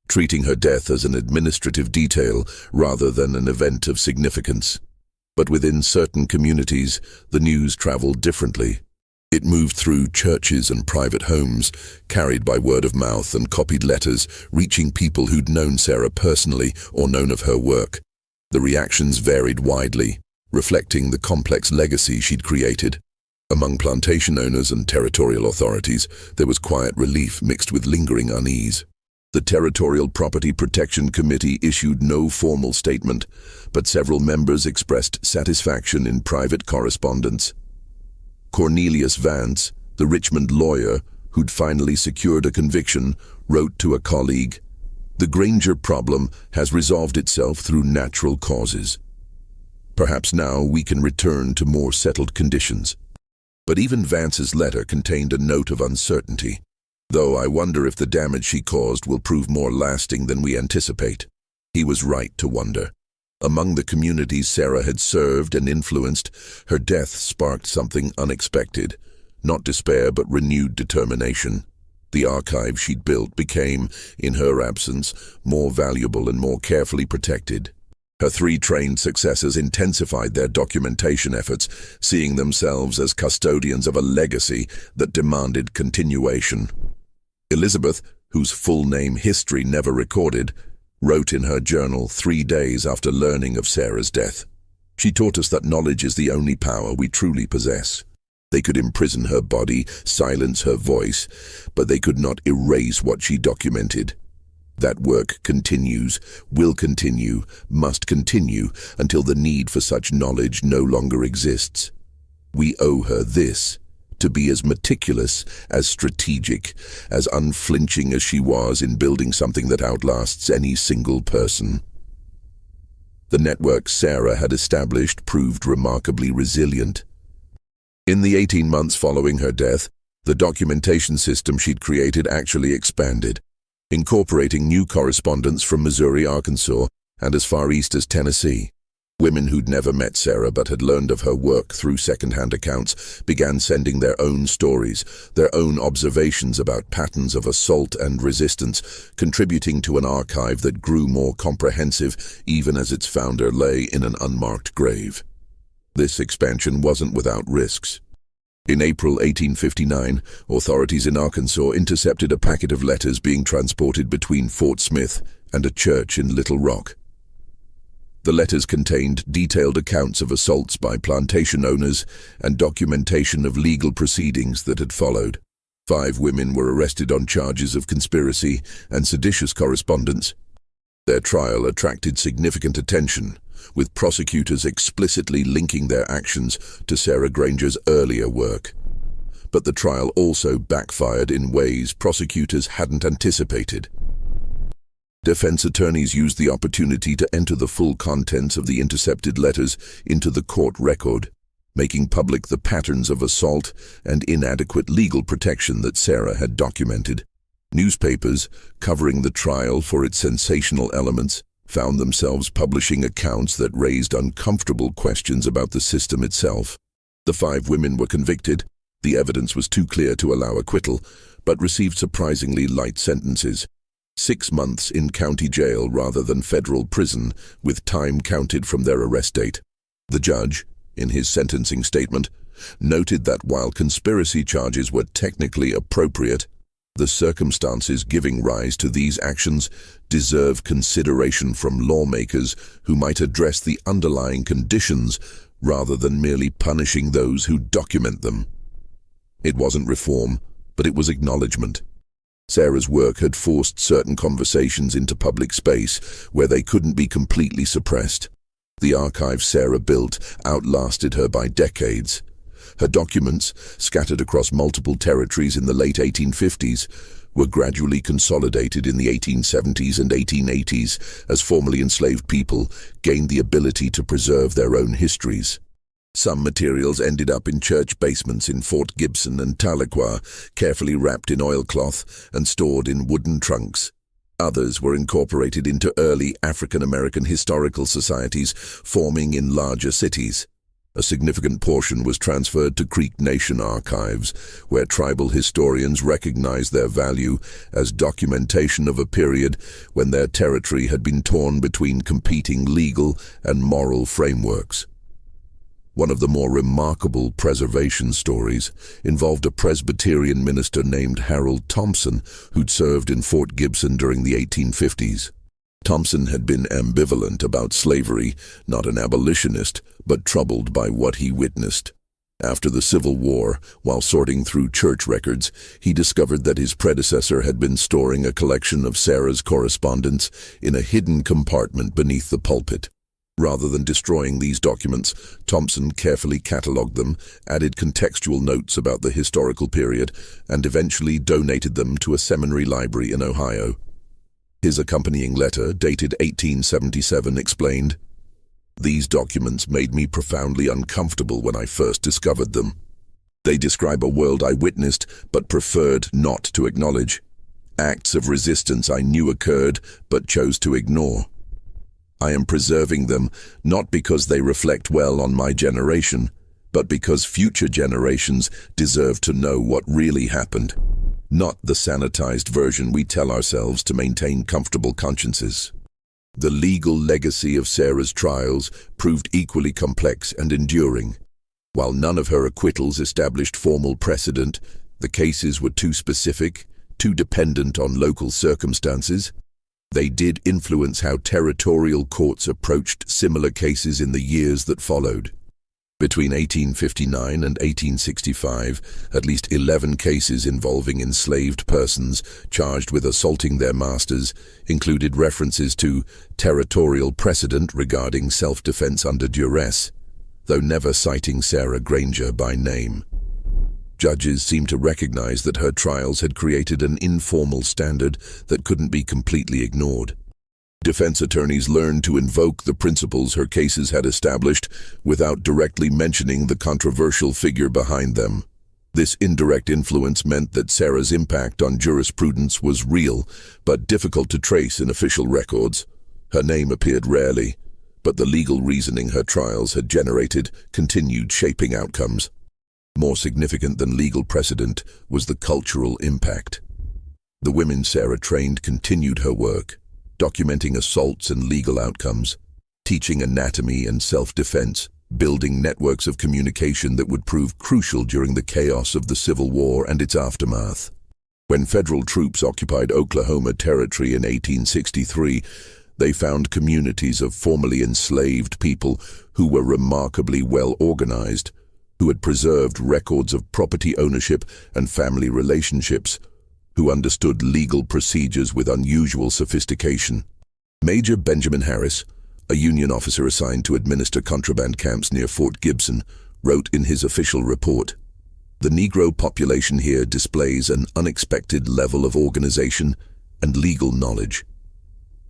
treating her death as an administrative detail rather than an event of significance. But within certain communities, the news traveled differently. It moved through churches and private homes, carried by word of mouth and copied letters, reaching people who'd known Sarah personally or known of her work. The reactions varied widely, reflecting the complex legacy she'd created. Among plantation owners and territorial authorities, there was quiet relief mixed with lingering unease. The Territorial Property Protection Committee issued no formal statement, but several members expressed satisfaction in private correspondence. Cornelius Vance, the Richmond lawyer who'd finally secured a conviction, wrote to a colleague, "The Granger problem has resolved itself through natural causes. Perhaps now we can return to more settled conditions." But even Vance's letter contained a note of uncertainty, though I wonder if the damage she caused will prove more lasting than we anticipate. He was right to wonder. Among the communities Sarah had served and influenced, her death sparked something unexpected, not despair but renewed determination. The archive she'd built became, in her absence, more valuable and more carefully protected. Her 3 trained successors intensified their documentation efforts, seeing themselves as custodians of a legacy that demanded continuation. Elizabeth, whose full name history never recorded, wrote in her journal 3 days after learning of Sarah's death. She taught us that knowledge is the only power we truly possess. They could imprison her body, silence her voice, but they could not erase what she documented. That work continues, will continue, must continue, until the need for such knowledge no longer exists. We owe her this, to be as meticulous, as strategic, as unflinching as she was in building something that outlasts any single person. The network Sarah had established proved remarkably resilient. In the 18 months following her death, the documentation system she'd created actually expanded, incorporating new correspondence from Missouri, Arkansas, and as far east as Tennessee. Women who'd never met Sarah but had learned of her work through second-hand accounts began sending their own stories, their own observations about patterns of assault and resistance, contributing to an archive that grew more comprehensive even as its founder lay in an unmarked grave. This expansion wasn't without risks. In April 1859, authorities in Arkansas intercepted a packet of letters being transported between Fort Smith and a church in Little Rock. The letters contained detailed accounts of assaults by plantation owners and documentation of legal proceedings that had followed. 5 women were arrested on charges of conspiracy and seditious correspondence. Their trial attracted significant attention, with prosecutors explicitly linking their actions to Sarah Granger's earlier work. But the trial also backfired in ways prosecutors hadn't anticipated. Defense attorneys used the opportunity to enter the full contents of the intercepted letters into the court record, making public the patterns of assault and inadequate legal protection that Sarah had documented. Newspapers, covering the trial for its sensational elements, found themselves publishing accounts that raised uncomfortable questions about the system itself. The 5 women were convicted. The evidence was too clear to allow acquittal, but received surprisingly light sentences. 6 months in county jail rather than federal prison, with time counted from their arrest date. The judge, in his sentencing statement, noted that while conspiracy charges were technically appropriate, the circumstances giving rise to these actions deserve consideration from lawmakers who might address the underlying conditions rather than merely punishing those who document them. It wasn't reform, but it was acknowledgement. Sarah's work had forced certain conversations into public space where they couldn't be completely suppressed. The archive Sarah built outlasted her by decades. Her documents, scattered across multiple territories in the late 1850s, were gradually consolidated in the 1870s and 1880s as formerly enslaved people gained the ability to preserve their own histories. Some materials ended up in church basements in Fort Gibson and Tahlequah, carefully wrapped in oilcloth and stored in wooden trunks. Others were incorporated into early African-American historical societies forming in larger cities. A significant portion was transferred to Creek Nation archives, where tribal historians recognized their value as documentation of a period when their territory had been torn between competing legal and moral frameworks. One of the more remarkable preservation stories involved a Presbyterian minister named Harold Thompson, who'd served in Fort Gibson during the 1850s. Thompson had been ambivalent about slavery, not an abolitionist, but troubled by what he witnessed. After the Civil War, while sorting through church records, he discovered that his predecessor had been storing a collection of Sarah's correspondence in a hidden compartment beneath the pulpit. Rather than destroying these documents, Thompson carefully catalogued them, added contextual notes about the historical period, and eventually donated them to a seminary library in Ohio. His accompanying letter, dated 1877, explained, "These documents made me profoundly uncomfortable when I first discovered them. They describe a world I witnessed but preferred not to acknowledge. Acts of resistance I knew occurred but chose to ignore. I am preserving them not because they reflect well on my generation, but because future generations deserve to know what really happened, not the sanitized version we tell ourselves to maintain comfortable consciences." The legal legacy of Sarah's trials proved equally complex and enduring. While none of her acquittals established formal precedent, the cases were too specific, too dependent on local circumstances. They did influence how territorial courts approached similar cases in the years that followed. Between 1859 and 1865, at least 11 cases involving enslaved persons charged with assaulting their masters included references to territorial precedent regarding self-defense under duress, though never citing Sarah Granger by name. Judges seemed to recognize that her trials had created an informal standard that couldn't be completely ignored. Defense attorneys learned to invoke the principles her cases had established without directly mentioning the controversial figure behind them. This indirect influence meant that Sarah's impact on jurisprudence was real, but difficult to trace in official records. Her name appeared rarely, but the legal reasoning her trials had generated continued shaping outcomes. More significant than legal precedent was the cultural impact. The women Sarah trained continued her work, documenting assaults and legal outcomes, teaching anatomy and self-defense, building networks of communication that would prove crucial during the chaos of the Civil War and its aftermath. When federal troops occupied Oklahoma Territory in 1863, they found communities of formerly enslaved people who were remarkably well organized, who had preserved records of property ownership and family relationships, who understood legal procedures with unusual sophistication. Major Benjamin Harris, a Union officer assigned to administer contraband camps near Fort Gibson, wrote in his official report, "The Negro population here displays an unexpected level of organization and legal knowledge.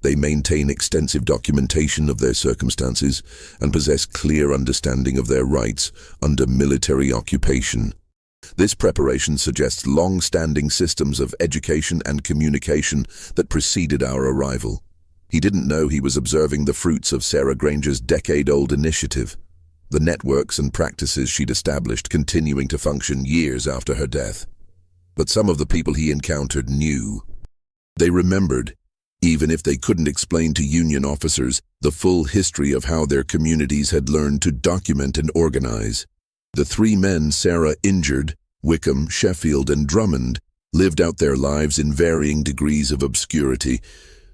They maintain extensive documentation of their circumstances and possess clear understanding of their rights under military occupation. This preparation suggests long-standing systems of education and communication that preceded our arrival." He didn't know he was observing the fruits of Sarah Granger's decade-old initiative, the networks and practices she'd established continuing to function years after her death. But some of the people he encountered knew. They remembered, even if they couldn't explain to Union officers, the full history of how their communities had learned to document and organize. The three men Sarah injured, Wickham, Sheffield, and Drummond, lived out their lives in varying degrees of obscurity,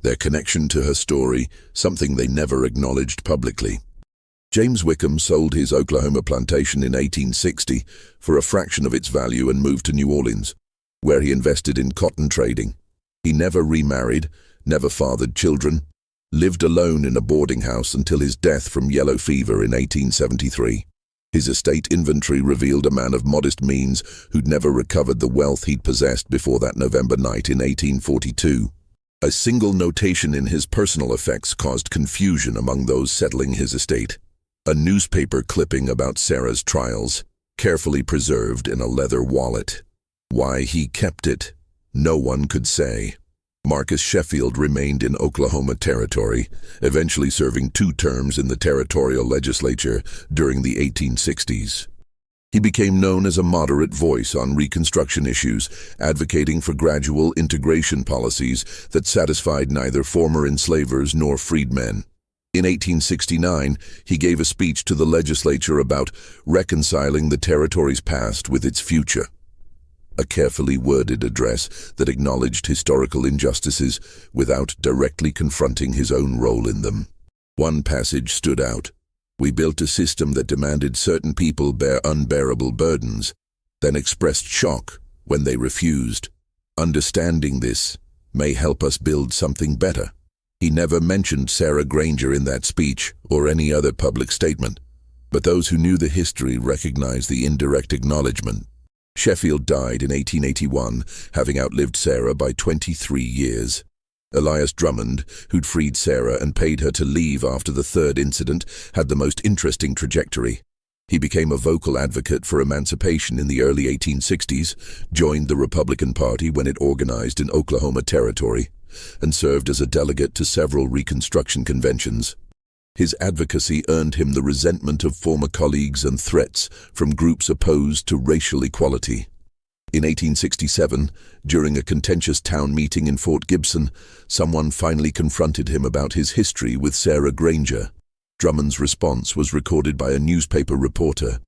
their connection to her story, something they never acknowledged publicly. James Wickham sold his Oklahoma plantation in 1860 for a fraction of its value and moved to New Orleans, where he invested in cotton trading. He never remarried, never fathered children, lived alone in a boarding house until his death from yellow fever in 1873. His estate inventory revealed a man of modest means who'd never recovered the wealth he'd possessed before that November night in 1842. A single notation in his personal effects caused confusion among those settling his estate. A newspaper clipping about Sarah's trials, carefully preserved in a leather wallet. Why he kept it, no one could say. Marcus Sheffield remained in Oklahoma Territory, eventually serving 2 terms in the territorial legislature during the 1860s. He became known as a moderate voice on Reconstruction issues, advocating for gradual integration policies that satisfied neither former enslavers nor freedmen. In 1869, he gave a speech to the legislature about reconciling the territory's past with its future. A carefully worded address that acknowledged historical injustices without directly confronting his own role in them. One passage stood out. "We built a system that demanded certain people bear unbearable burdens, then expressed shock when they refused. Understanding this may help us build something better." He never mentioned Sarah Granger in that speech or any other public statement, but those who knew the history recognized the indirect acknowledgement. Sheffield died in 1881, having outlived Sarah by 23 years. Elias Drummond, who'd freed Sarah and paid her to leave after the 3rd incident, had the most interesting trajectory. He became a vocal advocate for emancipation in the early 1860s, joined the Republican Party when it organized in Oklahoma Territory, and served as a delegate to several Reconstruction conventions. His advocacy earned him the resentment of former colleagues and threats from groups opposed to racial equality. In 1867, during a contentious town meeting in Fort Gibson, someone finally confronted him about his history with Sarah Granger. Drummond's response was recorded by a newspaper reporter.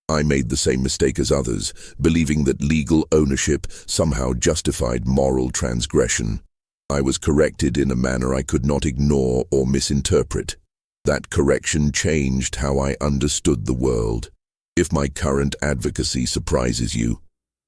"I made the same mistake as others, believing that legal ownership somehow justified moral transgression. I was corrected in a manner I could not ignore or misinterpret. That correction changed how I understood the world. If my current advocacy surprises you,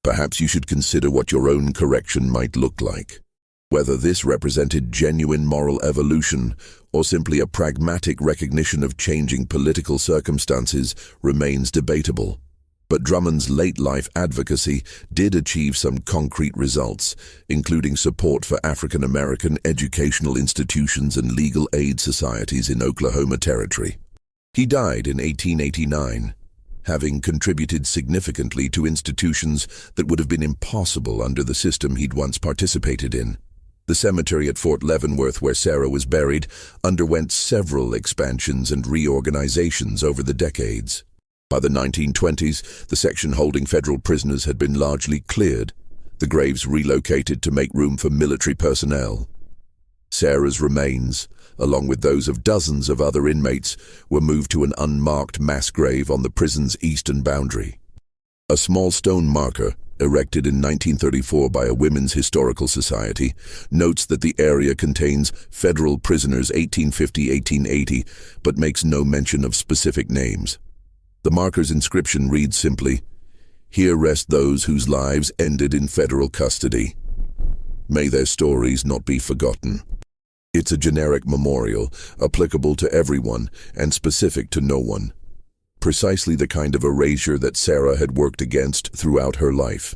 perhaps you should consider what your own correction might look like." Whether this represented genuine moral evolution or simply a pragmatic recognition of changing political circumstances remains debatable. But Drummond's late-life advocacy did achieve some concrete results, including support for African American educational institutions and legal aid societies in Oklahoma Territory. He died in 1889, having contributed significantly to institutions that would have been impossible under the system he'd once participated in. The cemetery at Fort Leavenworth, where Sarah was buried, underwent several expansions and reorganizations over the decades. By the 1920s, the section holding federal prisoners had been largely cleared, the graves relocated to make room for military personnel. Sarah's remains, along with those of dozens of other inmates, were moved to an unmarked mass grave on the prison's eastern boundary. A small stone marker, erected in 1934 by a Women's Historical Society, notes that the area contains federal prisoners 1850-1880, but makes no mention of specific names. The marker's inscription reads simply, "Here rest those whose lives ended in federal custody. May their stories not be forgotten." It's a generic memorial, applicable to everyone and specific to no one. Precisely the kind of erasure that Sarah had worked against throughout her life.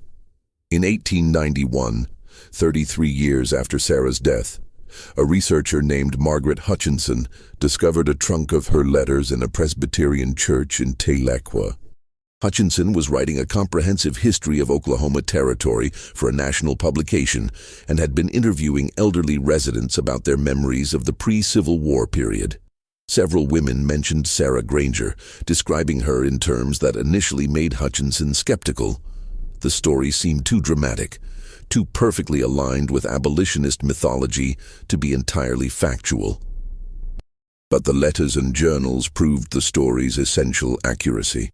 In 1891, 33 years after Sarah's death, a researcher named Margaret Hutchinson discovered a trunk of her letters in a Presbyterian church in Tahlequah. Hutchinson was writing a comprehensive history of Oklahoma Territory for a national publication and had been interviewing elderly residents about their memories of the pre-Civil War period. Several women mentioned Sarah Granger, describing her in terms that initially made Hutchinson skeptical. The story seemed too dramatic, too perfectly aligned with abolitionist mythology to be entirely factual. But the letters and journals proved the story's essential accuracy.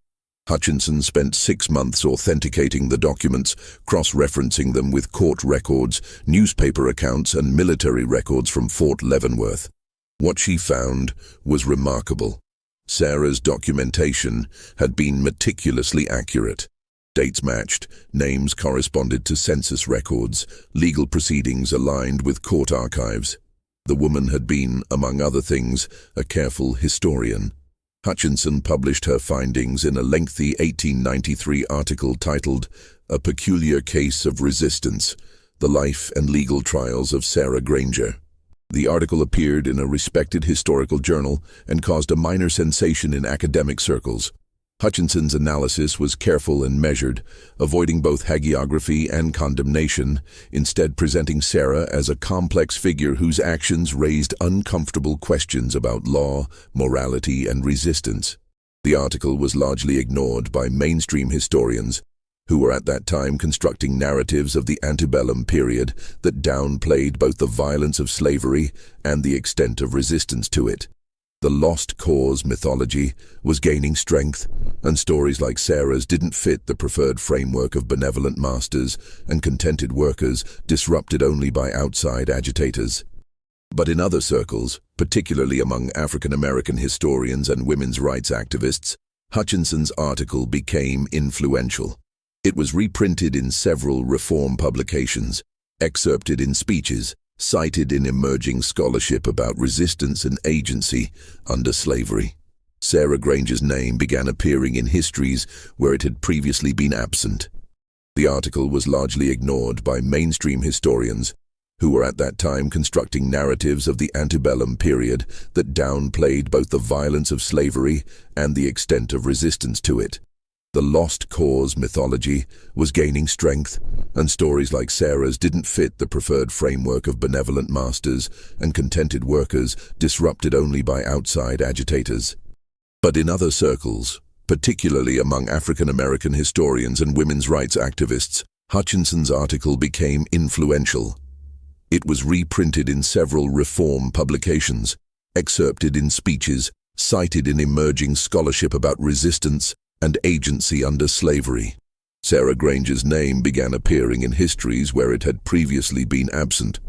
Hutchinson spent 6 months authenticating the documents, cross-referencing them with court records, newspaper accounts, and military records from Fort Leavenworth. What she found was remarkable. Sarah's documentation had been meticulously accurate. Dates matched, names corresponded to census records, legal proceedings aligned with court archives. The woman had been, among other things, a careful historian. Hutchinson published her findings in a lengthy 1893 article titled "A Peculiar Case of Resistance: The Life and Legal Trials of Sarah Granger." The article appeared in a respected historical journal and caused a minor sensation in academic circles. Hutchinson's analysis was careful and measured, avoiding both hagiography and condemnation, instead presenting Sarah as a complex figure whose actions raised uncomfortable questions about law, morality, and resistance. The article was largely ignored by mainstream historians, who were at that time constructing narratives of the antebellum period that downplayed both the violence of slavery and the extent of resistance to it. The lost cause mythology was gaining strength, and stories like Sarah's didn't fit the preferred framework of benevolent masters and contented workers, disrupted only by outside agitators. But in other circles, particularly among African American historians and women's rights activists, Hutchinson's article became influential. It was reprinted in several reform publications, excerpted in speeches, cited in emerging scholarship about resistance and agency under slavery. Sarah Granger's name began appearing in histories where it had previously been absent. The article was largely ignored by mainstream historians, who were at that time constructing narratives of the antebellum period that downplayed both the violence of slavery and the extent of resistance to it. The lost cause mythology was gaining strength, and stories like Sarah's didn't fit the preferred framework of benevolent masters and contented workers, disrupted only by outside agitators. But in other circles, particularly among African American historians and women's rights activists, Hutchinson's article became influential. It was reprinted in several reform publications, excerpted in speeches, cited in emerging scholarship about resistance and agency under slavery. Sarah Granger's name began appearing in histories where it had previously been absent,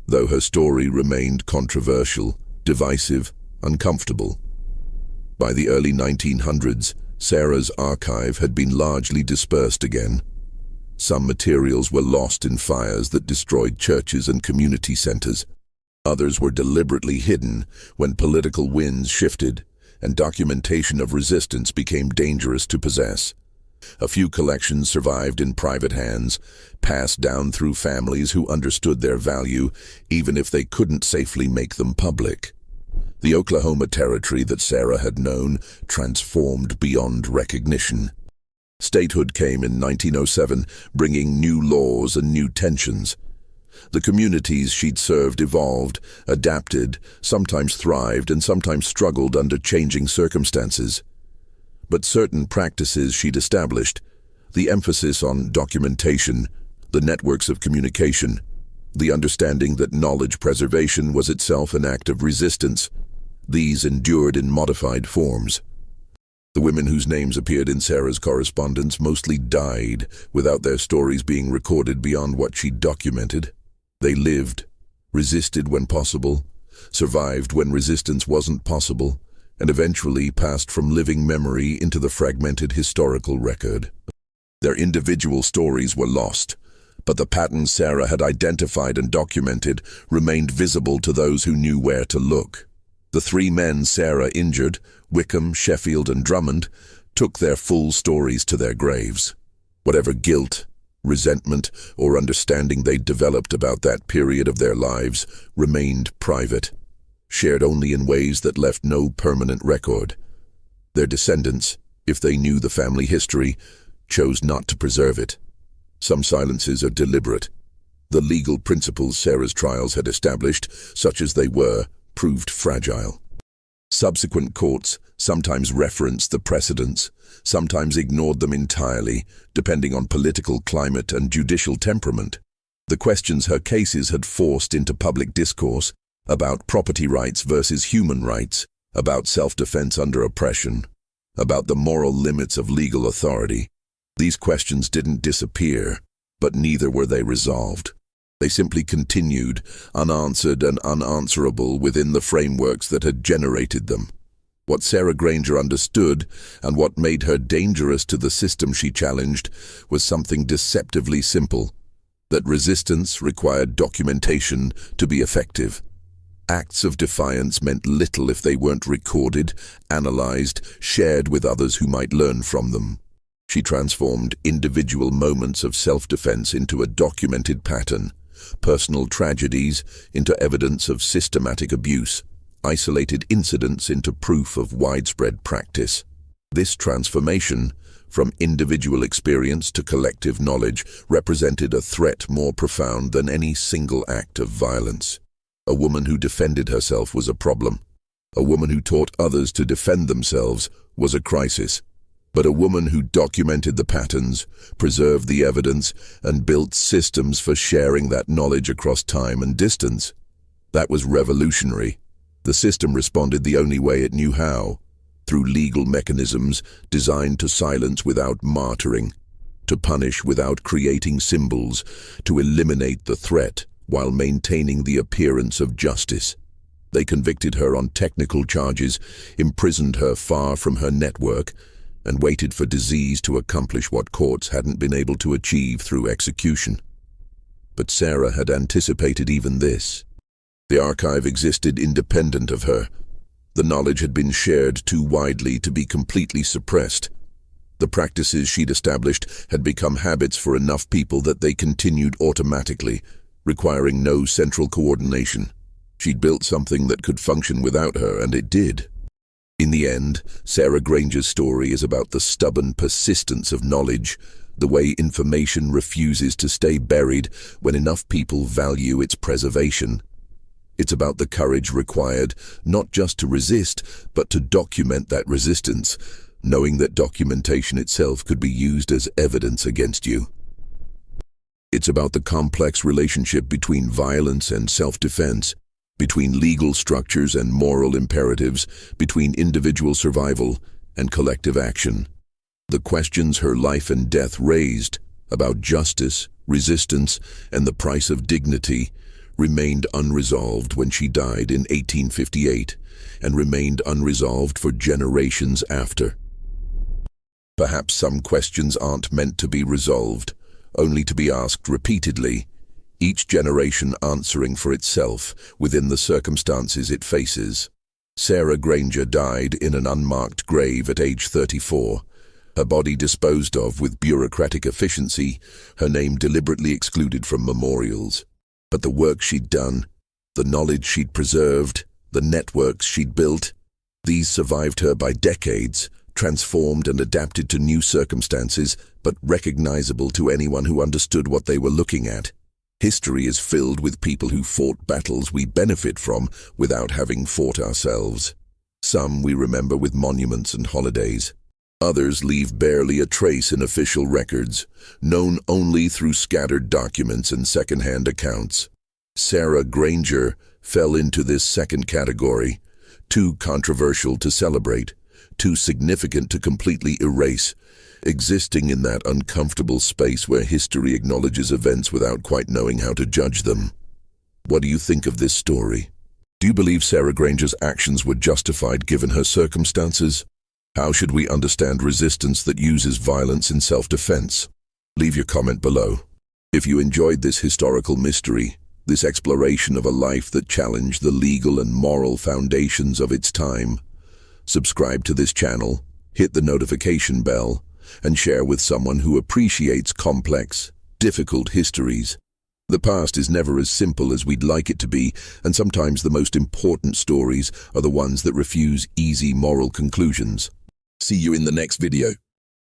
though her story remained controversial, divisive, uncomfortable. By the early 1900s, Sarah's archive had been largely dispersed again. Some materials were lost in fires that destroyed churches and community centers. Others were deliberately hidden when political winds shifted and documentation of resistance became dangerous to possess. A few collections survived in private hands, passed down through families who understood their value, even if they couldn't safely make them public. The Oklahoma Territory that Sarah had known transformed beyond recognition. Statehood came in 1907, bringing new laws and new tensions. The communities she'd served evolved, adapted, sometimes thrived and sometimes struggled under changing circumstances. But certain practices she'd established, the emphasis on documentation, the networks of communication, the understanding that knowledge preservation was itself an act of resistance, these endured in modified forms. The women whose names appeared in Sarah's correspondence mostly died without their stories being recorded beyond what she'd documented. They lived, resisted when possible, survived when resistance wasn't possible, and eventually passed from living memory into the fragmented historical record. Their individual stories were lost, but the patterns Sarah had identified and documented remained visible to those who knew where to look. The three men Sarah injured, Wickham, Sheffield, and Drummond, took their full stories to their graves. Whatever guilt, resentment, or understanding they'd developed about that period of their lives remained private, shared only in ways that left no permanent record. Their descendants, if they knew the family history, chose not to preserve it. Some silences are deliberate. The legal principles Sarah's trials had established, such as they were, proved fragile. Subsequent courts sometimes referenced the precedents, sometimes ignored them entirely, depending on political climate and judicial temperament. The questions her cases had forced into public discourse about property rights versus human rights, about self-defense under oppression, about the moral limits of legal authority. These questions didn't disappear, but neither were they resolved. They simply continued, unanswered and unanswerable within the frameworks that had generated them. What Sarah Granger understood, and what made her dangerous to the system she challenged, was something deceptively simple: that resistance required documentation to be effective. Acts of defiance meant little if they weren't recorded, analyzed, shared with others who might learn from them. She transformed individual moments of self-defense into a documented pattern, personal tragedies into evidence of systematic abuse, isolated incidents into proof of widespread practice. This transformation, from individual experience to collective knowledge, represented a threat more profound than any single act of violence. A woman who defended herself was a problem. A woman who taught others to defend themselves was a crisis. But a woman who documented the patterns, preserved the evidence, and built systems for sharing that knowledge across time and distance, that was revolutionary. The system responded the only way it knew how, through legal mechanisms designed to silence without martyring, to punish without creating symbols, to eliminate the threat while maintaining the appearance of justice. They convicted her on technical charges, imprisoned her far from her network, and waited for disease to accomplish what courts hadn't been able to achieve through execution. But Sarah had anticipated even this. The archive existed independent of her. The knowledge had been shared too widely to be completely suppressed. The practices she'd established had become habits for enough people that they continued automatically, requiring no central coordination. She'd built something that could function without her, and it did. In the end, Sarah Granger's story is about the stubborn persistence of knowledge, the way information refuses to stay buried when enough people value its preservation. It's about the courage required, not just to resist, but to document that resistance, knowing that documentation itself could be used as evidence against you. It's about the complex relationship between violence and self-defense, between legal structures and moral imperatives, between individual survival and collective action. The questions her life and death raised about justice, resistance, and the price of dignity remained unresolved when she died in 1858, and remained unresolved for generations after. Perhaps some questions aren't meant to be resolved, only to be asked repeatedly, each generation answering for itself within the circumstances it faces. Sarah Granger died in an unmarked grave at age 34, her body disposed of with bureaucratic efficiency, her name deliberately excluded from memorials. But the work she'd done, the knowledge she'd preserved, the networks she'd built, these survived her by decades, transformed and adapted to new circumstances, but recognizable to anyone who understood what they were looking at. History is filled with people who fought battles we benefit from without having fought ourselves. Some we remember with monuments and holidays. Others leave barely a trace in official records, known only through scattered documents and second-hand accounts. Sarah Granger fell into this second category, too controversial to celebrate, too significant to completely erase, existing in that uncomfortable space where history acknowledges events without quite knowing how to judge them. What do you think of this story? Do you believe Sarah Granger's actions were justified given her circumstances? How should we understand resistance that uses violence in self-defense? Leave your comment below. If you enjoyed this historical mystery, this exploration of a life that challenged the legal and moral foundations of its time, subscribe to this channel, hit the notification bell, and share with someone who appreciates complex, difficult histories. The past is never as simple as we'd like it to be, and sometimes the most important stories are the ones that refuse easy moral conclusions. See you in the next video.